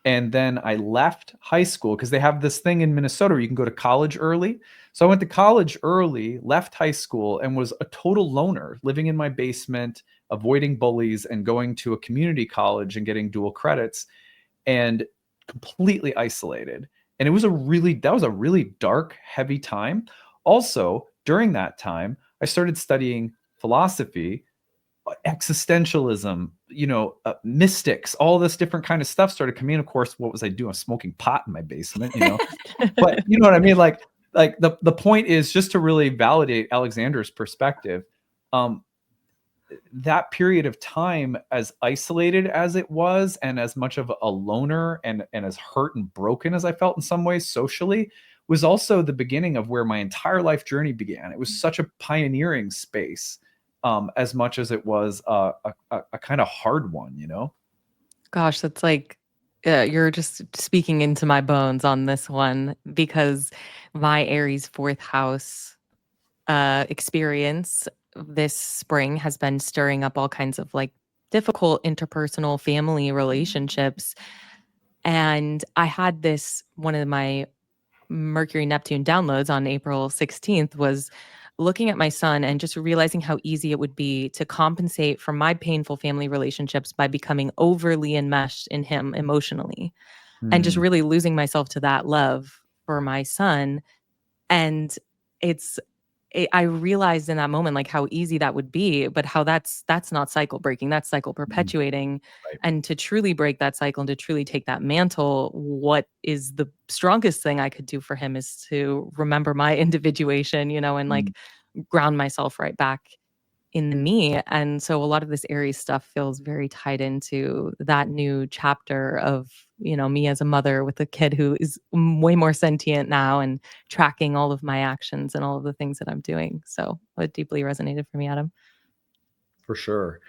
And then I left high school because they have this thing in Minnesota where you can go to college early. So I went to college early, left high school, and was a total loner, living in my basement, avoiding bullies, and going to a community college and getting dual credits, and completely isolated. And that was a really dark, heavy time. Also, during that time, I started studying philosophy, existentialism, mystics, all this different kind of stuff started coming in. Of course, what was I doing? Smoking pot in my basement, but you know what I mean? Like the point is just to really validate Alexandra's perspective. That period of time, as isolated as it was, and as much of a loner and as hurt and broken as I felt in some ways socially, was also the beginning of where my entire life journey began. It was such a pioneering space, as much as it was a kind of hard one, Gosh, that's like you're just speaking into my bones on this one, because my Aries 4th house experience this spring has been stirring up all kinds of like difficult interpersonal family relationships. And I had one of my Mercury Neptune downloads on April 16th was looking at my son and just realizing how easy it would be to compensate for my painful family relationships by becoming overly enmeshed in him emotionally, and just really losing myself to that love for my son. And I realized in that moment, like, how easy that would be, but how that's not cycle breaking, that's cycle perpetuating. Right. And to truly break that cycle and to truly take that mantle, what is the strongest thing I could do for him is to remember my individuation, and like ground myself right back in me. And so a lot of this Aries stuff feels very tied into that new chapter of, me as a mother with a kid who is way more sentient now and tracking all of my actions and all of the things that I'm doing. So it deeply resonated for me, Adam. For sure.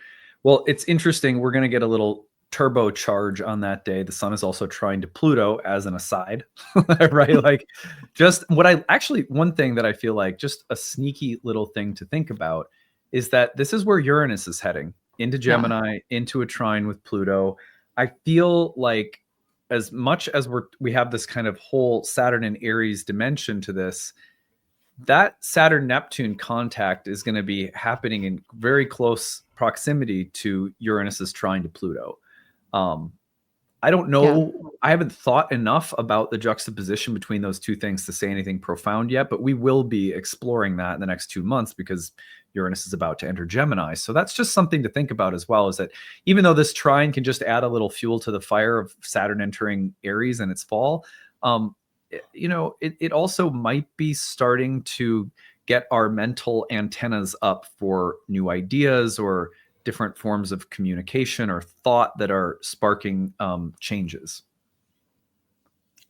Well, it's interesting. We're going to get a little turbocharge on that day. The sun is also trying to Pluto as an aside, right? Like, just one thing that I feel like just a sneaky little thing to think about is that this is where Uranus is heading into Gemini, into a trine with Pluto. I feel like as much as we have this kind of whole Saturn and Aries dimension to this, that Saturn-Neptune contact is going to be happening in very close proximity to Uranus's trine to Pluto. I don't know. Yeah. I haven't thought enough about the juxtaposition between those two things to say anything profound yet, but we will be exploring that in the next 2 months because Uranus is about to enter Gemini. So that's just something to think about as well, is that even though this trine can just add a little fuel to the fire of Saturn entering Aries in its fall, it also might be starting to get our mental antennas up for new ideas or different forms of communication or thought that are sparking changes.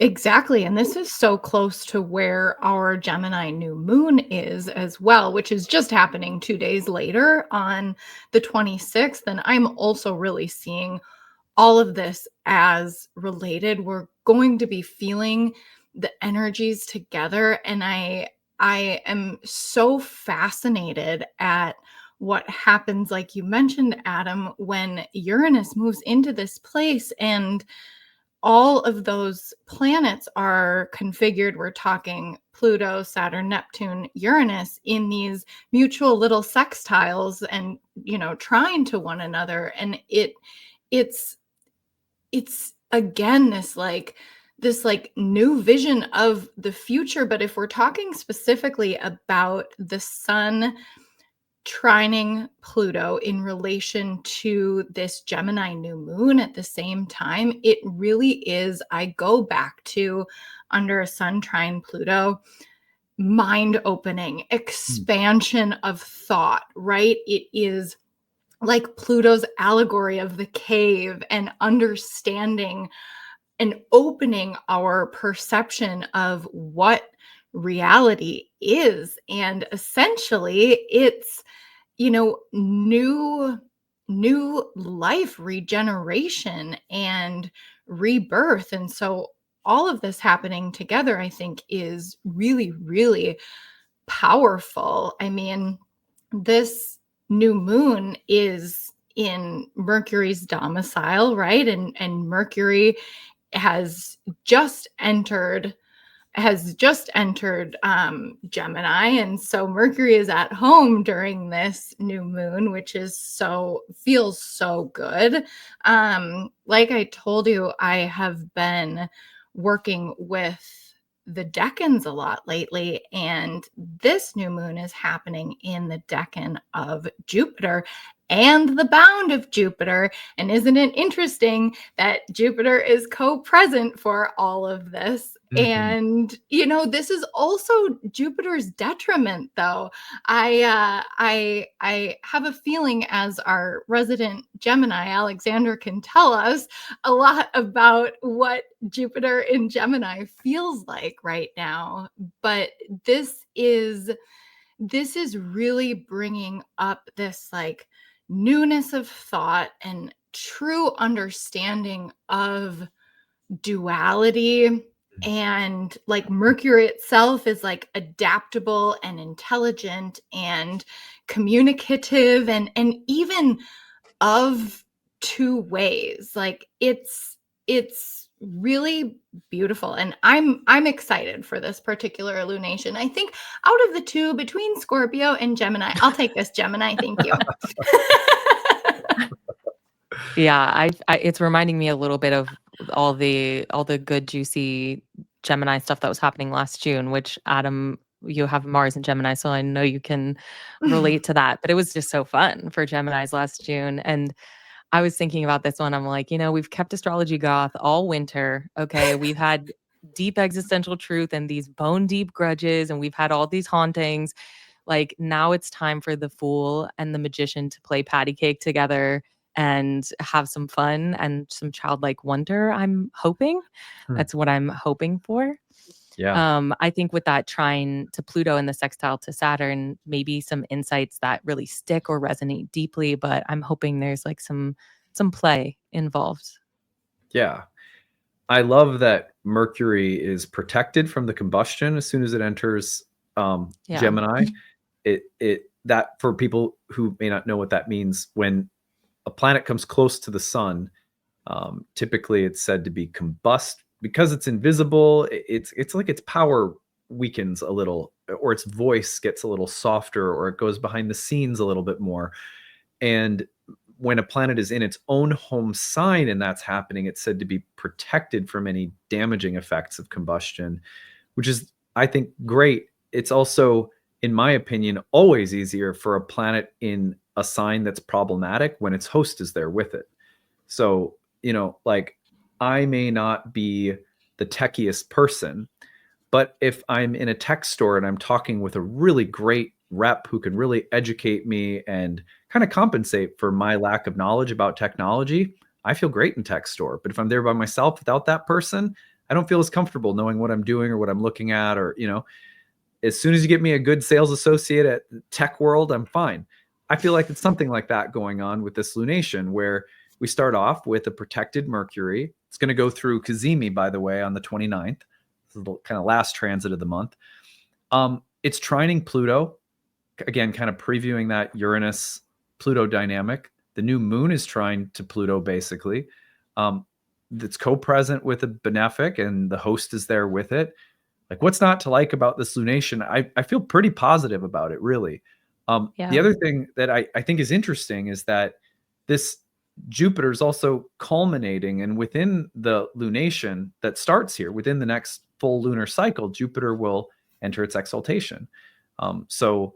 Exactly. And this is so close to where our Gemini new moon is as well, which is just happening 2 days later on the 26th. And I'm also really seeing all of this as related. We're going to be feeling the energies together. And I am so fascinated at what happens, like you mentioned, Adam, when Uranus moves into this place and all of those planets are configured. We're talking Pluto, Saturn, Neptune, Uranus in these mutual little sextiles and, trine to one another. And it's again, this new vision of the future. But if we're talking specifically about the sun trining Pluto in relation to this Gemini new moon at the same time, it really is, I go back to under a sun trine Pluto, mind opening, expansion of thought, right? It is like Pluto's allegory of the cave and understanding and opening our perception of what reality is. And essentially it's, new life, regeneration and rebirth. And so all of this happening together, I think, is really, really powerful. I mean, this new moon is in Mercury's domicile, right? And Mercury has just entered Gemini. And so Mercury is at home during this new moon, which feels so good. Like I told you, I have been working with the decans a lot lately, and this new moon is happening in the decan of Jupiter and the bound of Jupiter. And isn't it interesting that Jupiter is co-present for all of this? And, this is also Jupiter's detriment, though. I have a feeling, as our resident Gemini, Alexandra, can tell us a lot about what Jupiter in Gemini feels like right now. But this is really bringing up this newness of thought and true understanding of duality. And Mercury itself is adaptable and intelligent and communicative and even of two ways. It's really beautiful. And I'm excited for this particular illumination. I think out of the two, between Scorpio and Gemini, I'll take this Gemini. Thank you. Yeah, it's reminding me a little bit of all the good juicy Gemini stuff that was happening last June, which Adam, you have Mars in Gemini, so I know you can relate to that. But it was just so fun for Geminis last June. And I was thinking about this one. I'm like, we've kept astrology goth all winter. Okay. We've had deep existential truth and these bone deep grudges, and we've had all these hauntings. Like, now it's time for the Fool and the Magician to play patty cake together and have some fun and some childlike wonder. I'm hoping that's what I'm hoping for. Yeah. I think with that trine to Pluto and the sextile to Saturn, maybe some insights that really stick or resonate deeply, but I'm hoping there's like some play involved. Yeah. I love that Mercury is protected from the combustion as soon as it enters Gemini. That, for people who may not know what that means, when a planet comes close to the sun, typically it's said to be combust because it's invisible. It's like its power weakens a little, or its voice gets a little softer, or it goes behind the scenes a little bit more. And when a planet is in its own home sign and that's happening, it's said to be protected from any damaging effects of combustion, which is, I think, great. It's also, in my opinion, always easier for a planet in a sign that's problematic when its host is there with it. So, like, I may not be the techiest person, but if I'm in a tech store and I'm talking with a really great rep who can really educate me and kind of compensate for my lack of knowledge about technology, I feel great in tech store. But if I'm there by myself without that person, I don't feel as comfortable knowing what I'm doing or what I'm looking at, or, as soon as you get me a good sales associate at Tech World, I'm fine. I feel like it's something like that going on with this lunation, where we start off with a protected Mercury. It's going to go through Cazimi, by the way, on the 29th. This is the kind of last transit of the month. It's trining Pluto. Again, kind of previewing that Uranus-Pluto dynamic. The new moon is trine to Pluto, basically. It's co-present with a benefic, and the host is there with it. Like, what's not to like about this lunation? I feel pretty positive about it, really. The other thing that I think is interesting is that this Jupiter is also culminating, and within the lunation that starts here, within the next full lunar cycle, Jupiter will enter its exaltation. So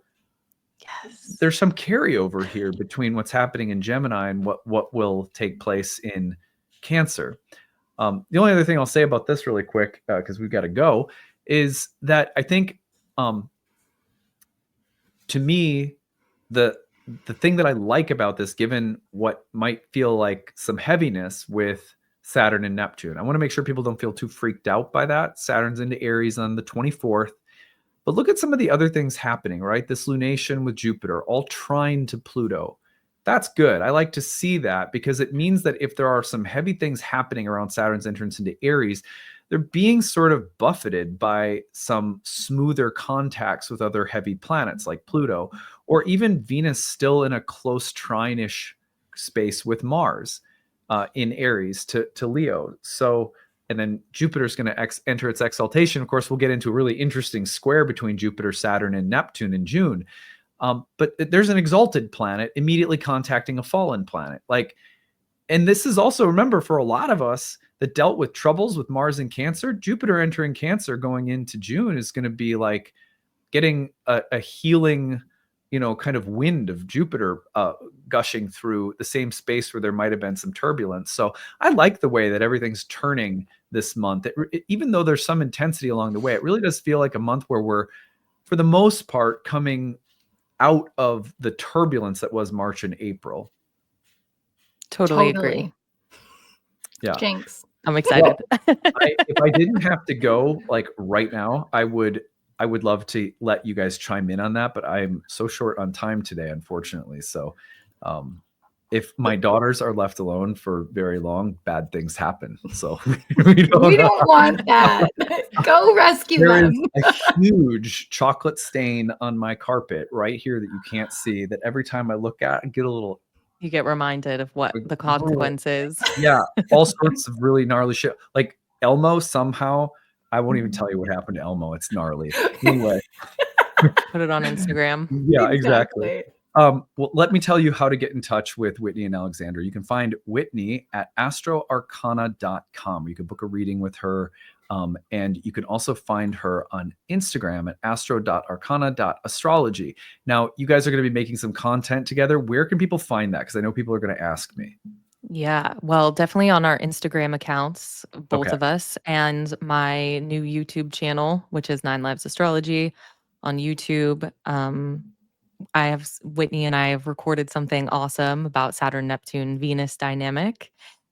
there's some carryover here between what's happening in Gemini and what will take place in Cancer. The only other thing I'll say about this really quick, because we've got to go, is that I think, to me, the thing that I like about this, given what might feel like some heaviness with Saturn and Neptune, I want to make sure people don't feel too freaked out by that. Saturn's into Aries on the 24th. But look at some of the other things happening, right? This lunation with Jupiter, all trine to Pluto. That's good. I like to see that, because it means that if there are some heavy things happening around Saturn's entrance into Aries, they're being sort of buffeted by some smoother contacts with other heavy planets like Pluto, or even Venus still in a close trine-ish space with Mars in Aries to Leo. So, and then Jupiter's going to enter its exaltation. Of course, we'll get into a really interesting square between Jupiter, Saturn, and Neptune in June. But there's an exalted planet immediately contacting a fallen planet. And this is also, remember, for a lot of us that dealt with troubles with Mars in Cancer, Jupiter entering Cancer going into June is going to be like getting a healing, kind of wind of Jupiter gushing through the same space where there might have been some turbulence. So I like the way that everything's turning this month. Even though there's some intensity along the way, it really does feel like a month where we're, for the most part, coming out of the turbulence that was March and April. Totally agree. Yeah. Jinx. I'm excited. Well, if I didn't have to go right now, I would love to let you guys chime in on that, but I'm so short on time today, unfortunately. So if my daughters are left alone for very long, bad things happen. So we don't want that. Go rescue them. There is a huge chocolate stain on my carpet right here that you can't see, that every time I look at, I get a little... You get reminded of what the consequence is. Yeah, all sorts of really gnarly shit. Like Elmo, somehow, I won't even tell you what happened to Elmo. It's gnarly. Anyway. Put it on Instagram. Yeah, exactly. Well, let me tell you how to get in touch with Whitney and Alexandra. You can find Whitney at astroarcana.com. You can book a reading with her. And you can also find her on Instagram at astro.arcana.astrology. Now, you guys are going to be making some content together. Where can people find that? Because I know people are going to ask me. Yeah, well, definitely on our Instagram accounts, both Okay. of us, and my new YouTube channel, which is Nine Lives Astrology on YouTube. Whitney and I have recorded something awesome about Saturn, Neptune, Venus dynamic.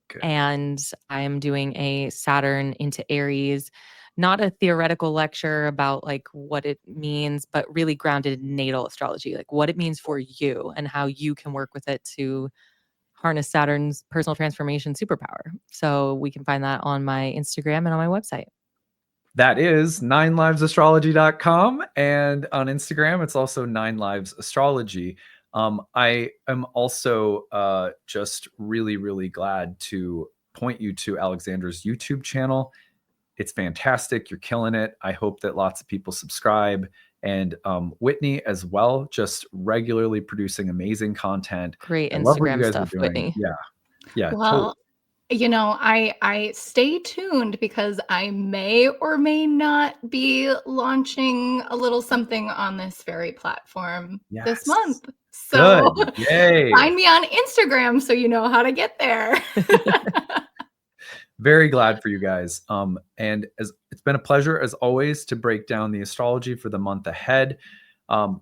Good. And I am doing a Saturn into Aries, not a theoretical lecture about like what it means, but really grounded in natal astrology, like what it means for you and how you can work with it to harness Saturn's personal transformation superpower. So we can find that on my Instagram and on my website. That is 9livesastrology.com. And on Instagram, it's also 9livesastrology. I am also just really, really glad to point you to Alexandra's YouTube channel. It's fantastic. You're killing it. I hope that lots of people subscribe. And Whitney as well, just regularly producing amazing content. Great I love what you Instagram guys stuff, are doing. Whitney. Yeah, Well, I stay tuned because I may or may not be launching a little something on this very platform this Yes. month. So Good. Yay. find me on Instagram so you know how to get there. Very glad for you guys. And as it's been a pleasure as always to break down the astrology for the month ahead.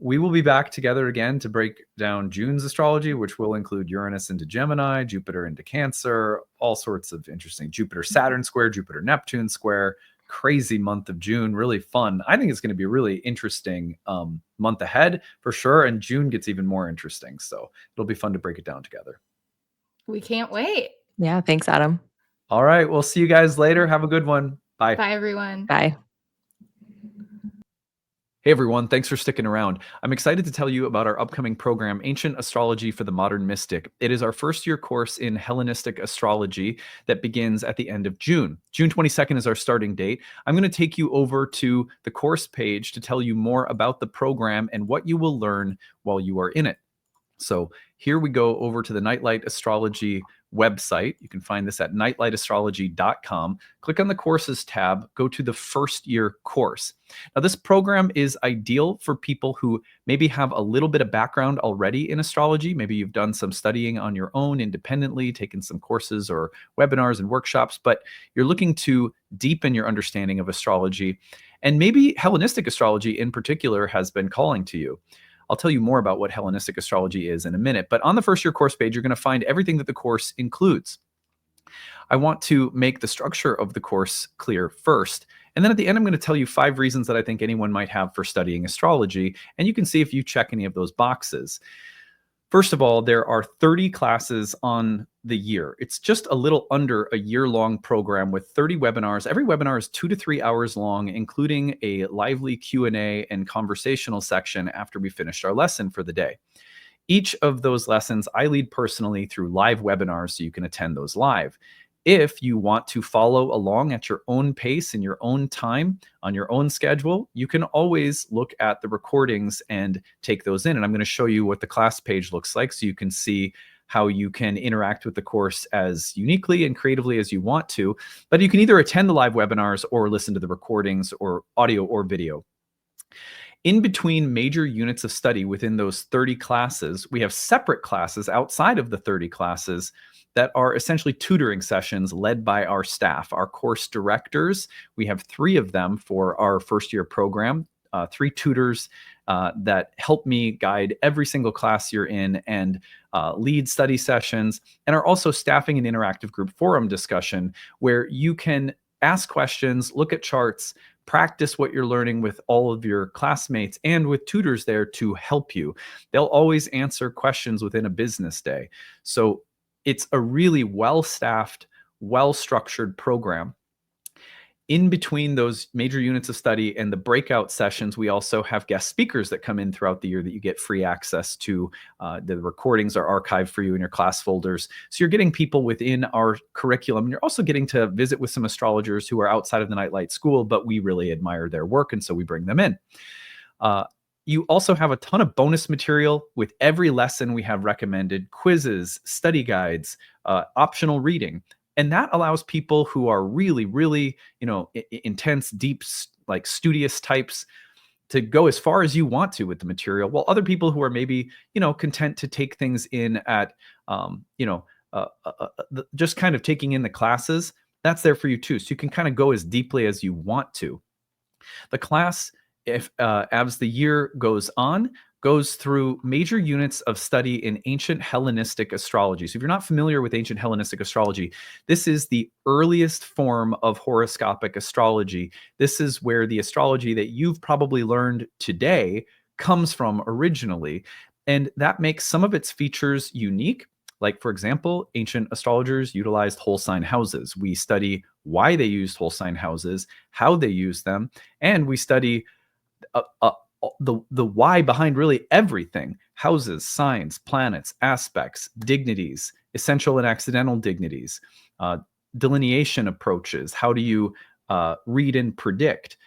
We will be back together again to break down June's astrology, which will include Uranus into Gemini, Jupiter into Cancer, all sorts of interesting Jupiter-Saturn square, Jupiter-Neptune square. Crazy month of June, really fun. I think it's going to be a really interesting month ahead for sure. And June gets even more interesting. So it'll be fun to break it down together. We can't wait. Yeah, thanks, Adam. All right. We'll see you guys later. Have a good one. Bye. Bye, everyone. Bye. Hey everyone, thanks for sticking around. I'm excited to tell you about our upcoming program, Ancient Astrology for the Modern Mystic. It is our first year course in Hellenistic astrology that begins at the end of June. June 22nd is our starting date. I'm going to take you over to the course page to tell you more about the program and what you will learn while you are in it. So here we go over to the Nightlight Astrology website. You can find this at nightlightastrology.com. Click on the courses tab, go to the first year course. Now, this program is ideal for people who maybe have a little bit of background already in astrology. Maybe you've done some studying on your own independently, taken some courses or webinars and workshops, but you're looking to deepen your understanding of astrology. And maybe Hellenistic astrology in particular has been calling to you. I'll tell you more about what Hellenistic astrology is in a minute, but on the first year course page, you're going to find everything that the course includes. I want to make the structure of the course clear first. And then at the end, I'm going to tell you 5 reasons that I think anyone might have for studying astrology. And you can see if you check any of those boxes. First of all, there are 30 classes on the year. It's just a little under a year-long program with 30 webinars. Every webinar is 2 to 3 hours long, including a lively Q&A and conversational section after we finished our lesson for the day. Each of those lessons I lead personally through live webinars, so you can attend those live. If you want to follow along at your own pace in your own time, on your own schedule, you can always look at the recordings and take those in. And I'm going to show you what the class page looks like so you can see how you can interact with the course as uniquely and creatively as you want to. But you can either attend the live webinars or listen to the recordings or audio or video. In between major units of study within those 30 classes, we have separate classes outside of the 30 classes that are essentially tutoring sessions led by our staff, our course directors. We have 3 of them for our first year program, 3 tutors that help me guide every single class you're in and lead study sessions, and are also staffing an interactive group forum discussion where you can ask questions, look at charts, practice what you're learning with all of your classmates and with tutors there to help you. They'll always answer questions within a business day. So it's a really well-staffed, well-structured program. In between those major units of study and the breakout sessions, we also have guest speakers that come in throughout the year that you get free access to. The recordings are archived for you in your class folders. So you're getting people within our curriculum. And you're also getting to visit with some astrologers who are outside of the Nightlight School, but we really admire their work, and so we bring them in. You also have a ton of bonus material. With every lesson we have recommended quizzes, study guides, optional reading. And that allows people who are really, really, intense, deep, like studious types to go as far as you want to with the material, while other people who are maybe, content to take things in at, just kind of taking in the classes, that's there for you too. So you can kind of go as deeply as you want to. The class, if as the year goes on, goes through major units of study in ancient Hellenistic astrology. So if you're not familiar with ancient Hellenistic astrology, this is the earliest form of horoscopic astrology. This is where the astrology that you've probably learned today comes from originally. And that makes some of its features unique. Like, for example, ancient astrologers utilized whole sign houses. We study why they used whole sign houses, how they used them, and we study the why behind really everything: houses, signs, planets, aspects, dignities, essential and accidental dignities, delineation approaches. How do you read and predict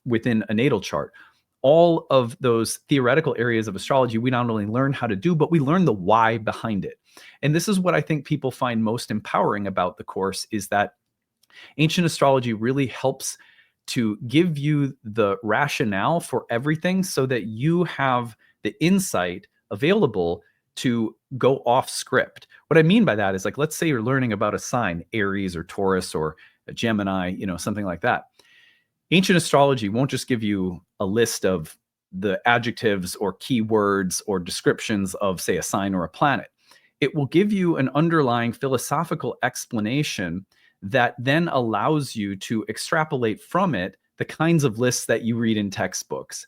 within a natal chart? All of those theoretical areas of astrology, we not only learn how to do, but we learn the why behind it. And this is what I think people find most empowering about the course, is that ancient astrology really helps to give you the rationale for everything so that you have the insight available to go off script. What I mean by that is, like, let's say you're learning about a sign, Aries or Taurus or a Gemini, something like that. Ancient astrology won't just give you a list of the adjectives or keywords or descriptions of, say, a sign or a planet. It will give you an underlying philosophical explanation that then allows you to extrapolate from it the kinds of lists that you read in textbooks,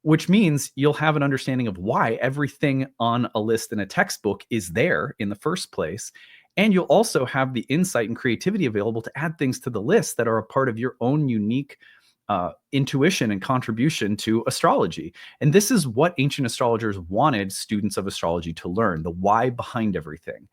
which means you'll have an understanding of why everything on a list in a textbook is there in the first place. And you'll also have the insight and creativity available to add things to the list that are a part of your own unique intuition and contribution to astrology. And this is what ancient astrologers wanted students of astrology to learn: the why behind everything.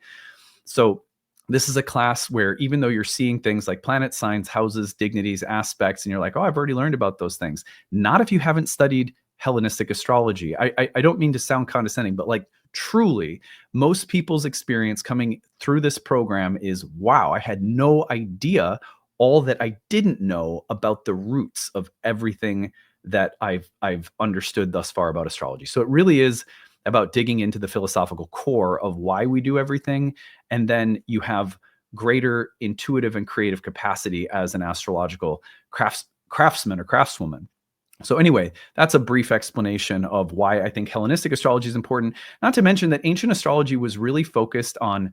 So this is a class where, even though you're seeing things like planet signs, houses, dignities, aspects, and you're like, oh, I've already learned about those things. Not if you haven't studied Hellenistic astrology. I don't mean to sound condescending, but like, truly, most people's experience coming through this program is, wow, I had no idea all that I didn't know about the roots of everything that I've understood thus far about astrology. So it really is about digging into the philosophical core of why we do everything. And then you have greater intuitive and creative capacity as an astrological craftsman or craftswoman. So anyway, that's a brief explanation of why I think Hellenistic astrology is important. Not to mention that ancient astrology was really focused on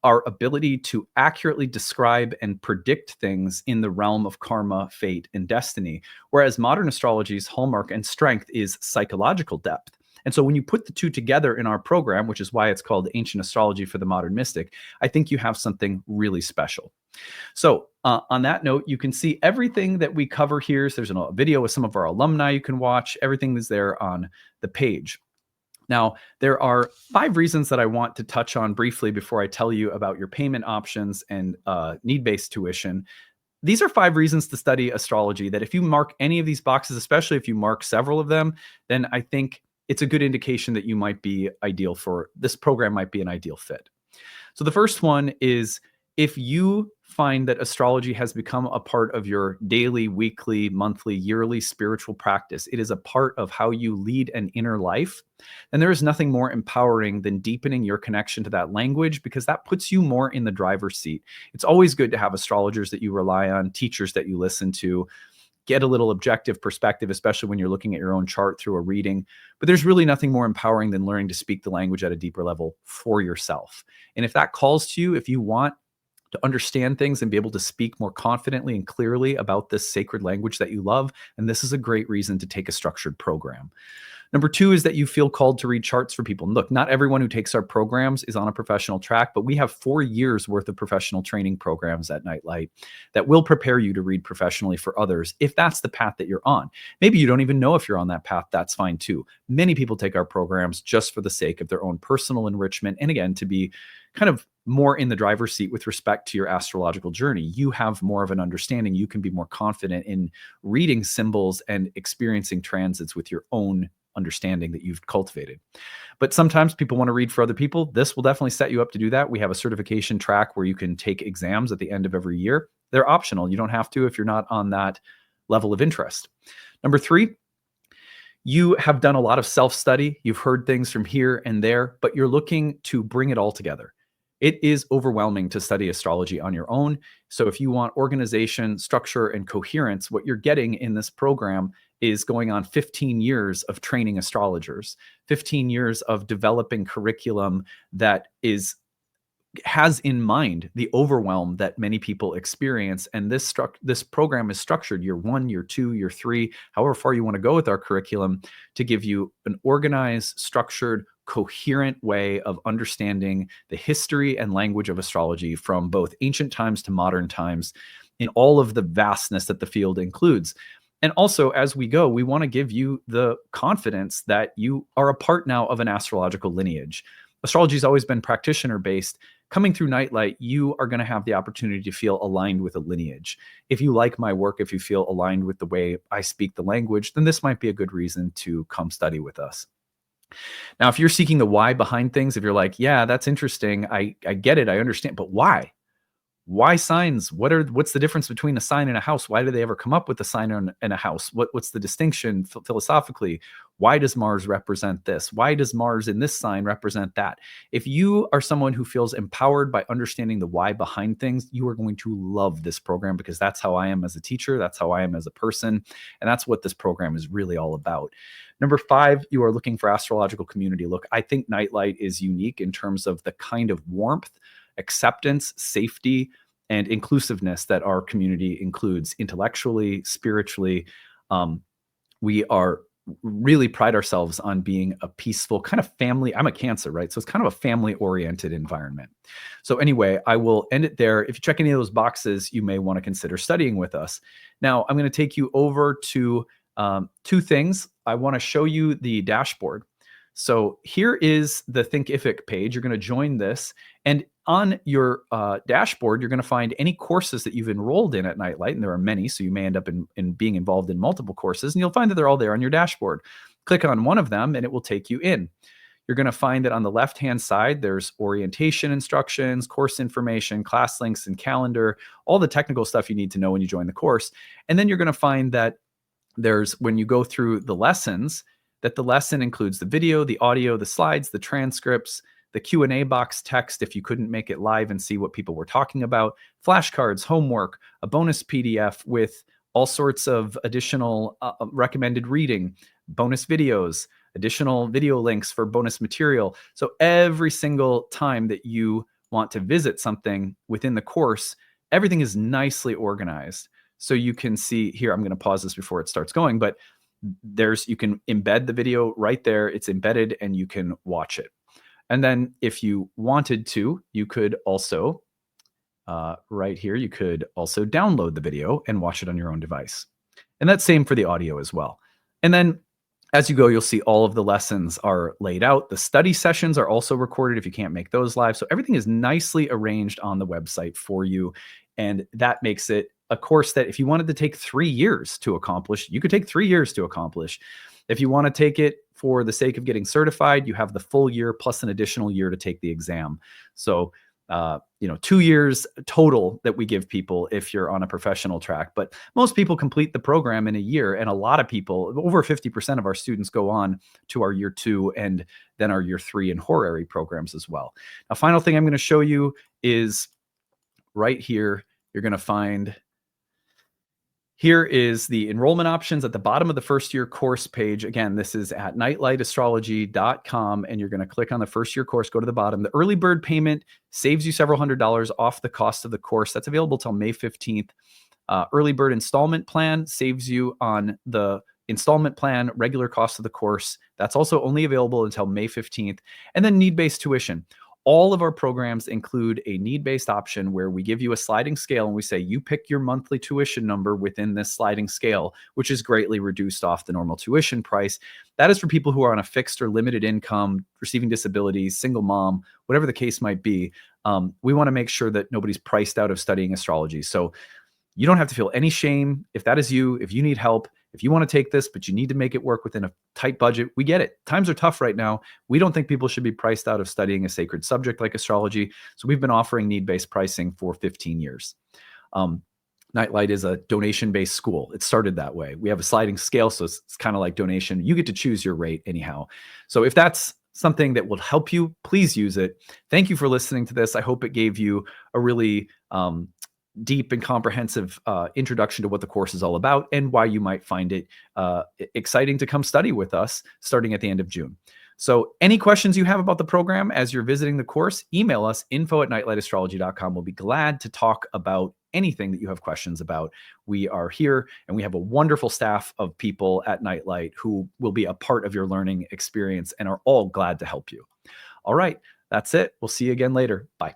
our ability to accurately describe and predict things in the realm of karma, fate, and destiny, whereas modern astrology's hallmark and strength is psychological depth. And so when you put the two together in our program, which is why it's called Ancient Astrology for the Modern Mystic, I think you have something really special. So on that note, you can see everything that we cover here. So there's a video with some of our alumni you can watch. Everything is there on the page. Now, there are 5 reasons that I want to touch on briefly before I tell you about your payment options and need-based tuition. These are 5 reasons to study astrology that if you mark any of these boxes, especially if you mark several of them, then I think it's a good indication that you might be ideal for this program, might be an ideal fit. So the first one is, if you find that astrology has become a part of your daily, weekly, monthly, yearly spiritual practice, it is a part of how you lead an inner life, then there is nothing more empowering than deepening your connection to that language, because that puts you more in the driver's seat. It's always good to have astrologers that you rely on, teachers that you listen to, get a little objective perspective, especially when you're looking at your own chart through a reading. But there's really nothing more empowering than learning to speak the language at a deeper level for yourself. And if that calls to you, if you want to understand things and be able to speak more confidently and clearly about this sacred language that you love, and this is a great reason to take a structured program. Number 2 is that you feel called to read charts for people. And look, not everyone who takes our programs is on a professional track, but we have 4 years worth of professional training programs at Nightlight that will prepare you to read professionally for others if that's the path that you're on. Maybe you don't even know if you're on that path. That's fine too. Many people take our programs just for the sake of their own personal enrichment, and again, to be kind of more in the driver's seat with respect to your astrological journey. You have more of an understanding. You can be more confident in reading symbols and experiencing transits with your own understanding that you've cultivated. But sometimes people want to read for other people. This will definitely set you up to do that. We have a certification track where you can take exams at the end of every year. They're optional. You don't have to if you're not on that level of interest. Number 3, you have done a lot of self-study. You've heard things from here and there, but you're looking to bring it all together. It is overwhelming to study astrology on your own. So if you want organization, structure, and coherence, what you're getting in this program is going on 15 years of training astrologers, 15 years of developing curriculum that has in mind the overwhelm that many people experience. And this program is structured year 1, year 2, year 3, however far you want to go with our curriculum, to give you an organized, structured, coherent way of understanding the history and language of astrology from both ancient times to modern times in all of the vastness that the field includes. And also, as we go, we want to give you the confidence that you are a part now of an astrological lineage. Astrology has always been practitioner-based. Coming through Nightlight, you are going to have the opportunity to feel aligned with a lineage. If you like my work, if you feel aligned with the way I speak the language, then this might be a good reason to come study with us. Now, if you're seeking the why behind things, if you're like, yeah, that's interesting, I get it, I understand, but why? Why signs? What's the difference between a sign and a house? Why do they ever come up with a sign and a house? What's the distinction philosophically? Why does Mars represent this? Why does Mars in this sign represent that? If you are someone who feels empowered by understanding the why behind things, you are going to love this program, because that's how I am as a teacher. That's how I am as a person. And that's what this program is really all about. Number 5, you are looking for astrological community. Look, I think Nightlight is unique in terms of the kind of warmth, acceptance, safety, and inclusiveness that our community includes intellectually, spiritually. We are really pride ourselves on being a peaceful kind of family. I'm a Cancer, right? So it's kind of a family-oriented environment. So anyway, I will end it there. If you check any of those boxes, you may want to consider studying with us. Now, I'm going to take you over to 2 things. I want to show you the dashboard. So here is the Thinkific page. You're going to join this. And on your dashboard, you're going to find any courses that you've enrolled in at Nightlight. And there are many, so you may end up in being involved in multiple courses. And you'll find that they're all there on your dashboard. Click on one of them and it will take you in. You're going to find that on the left-hand side, there's orientation instructions, course information, class links, and calendar, all the technical stuff you need to know when you join the course. And then you're going to find that when you go through the lessons, that the lesson includes the video, the audio, the slides, the transcripts, the Q&A box text if you couldn't make it live and see what people were talking about, flashcards, homework, a bonus PDF with all sorts of additional recommended reading, bonus videos, additional video links for bonus material. So every single time that you want to visit something within the course, everything is nicely organized. So you can see here, I'm going to pause this before it starts going, but you can embed the video right there. It's embedded and you can watch it. And then if you wanted to, you could also, right here, you could also download the video and watch it on your own device. And that's same for the audio as well. And then as you go, you'll see all of the lessons are laid out. The study sessions are also recorded if you can't make those live. So everything is nicely arranged on the website for you. And that makes it a course that if you wanted to take 3 years to accomplish, you could take 3 years to accomplish. If you want to take it for the sake of getting certified, you have the full year plus an additional year to take the exam. So, 2 years total that we give people if you're on a professional track. But most people complete the program in a year. And a lot of people, over 50% of our students go on to our year 2 and then our year 3 and horary programs as well. Now, final thing I'm going to show you is right here. You're going to find here is the enrollment options at the bottom of the first year course page. Again, this is at nightlightastrology.com, and you're going to click on the first year course, go to the bottom. The early bird payment saves you several $100s off the cost of the course. That's available till May 15th. Early bird installment plan saves you on the installment plan, regular cost of the course. That's also only available until May 15th. And then need-based tuition. All of our programs include a need-based option where we give you a sliding scale and we say, you pick your monthly tuition number within this sliding scale, which is greatly reduced off the normal tuition price. That is for people who are on a fixed or limited income, receiving disabilities, single mom, whatever the case might be. We want to make sure that nobody's priced out of studying astrology. So you don't have to feel any shame. If that is you, if you need help, If you want to take this, but you need to make it work within a tight budget, we get it. Times are tough right now. We don't think people should be priced out of studying a sacred subject like astrology. So we've been offering need-based pricing for 15 years. Nightlight is a donation-based school. It started that way. We have a sliding scale, so it's kind of like donation. You get to choose your rate anyhow. So if that's something that will help you, please use it. Thank you for listening to this. I hope it gave you a really deep and comprehensive introduction to what the course is all about and why you might find it exciting to come study with us starting at the end of June. So any questions you have about the program as you're visiting the course, email us, info@nightlightastrology.com. We'll be glad to talk about anything that you have questions about. We are here and we have a wonderful staff of people at Nightlight who will be a part of your learning experience and are all glad to help you. All right, that's it. We'll see you again later. Bye.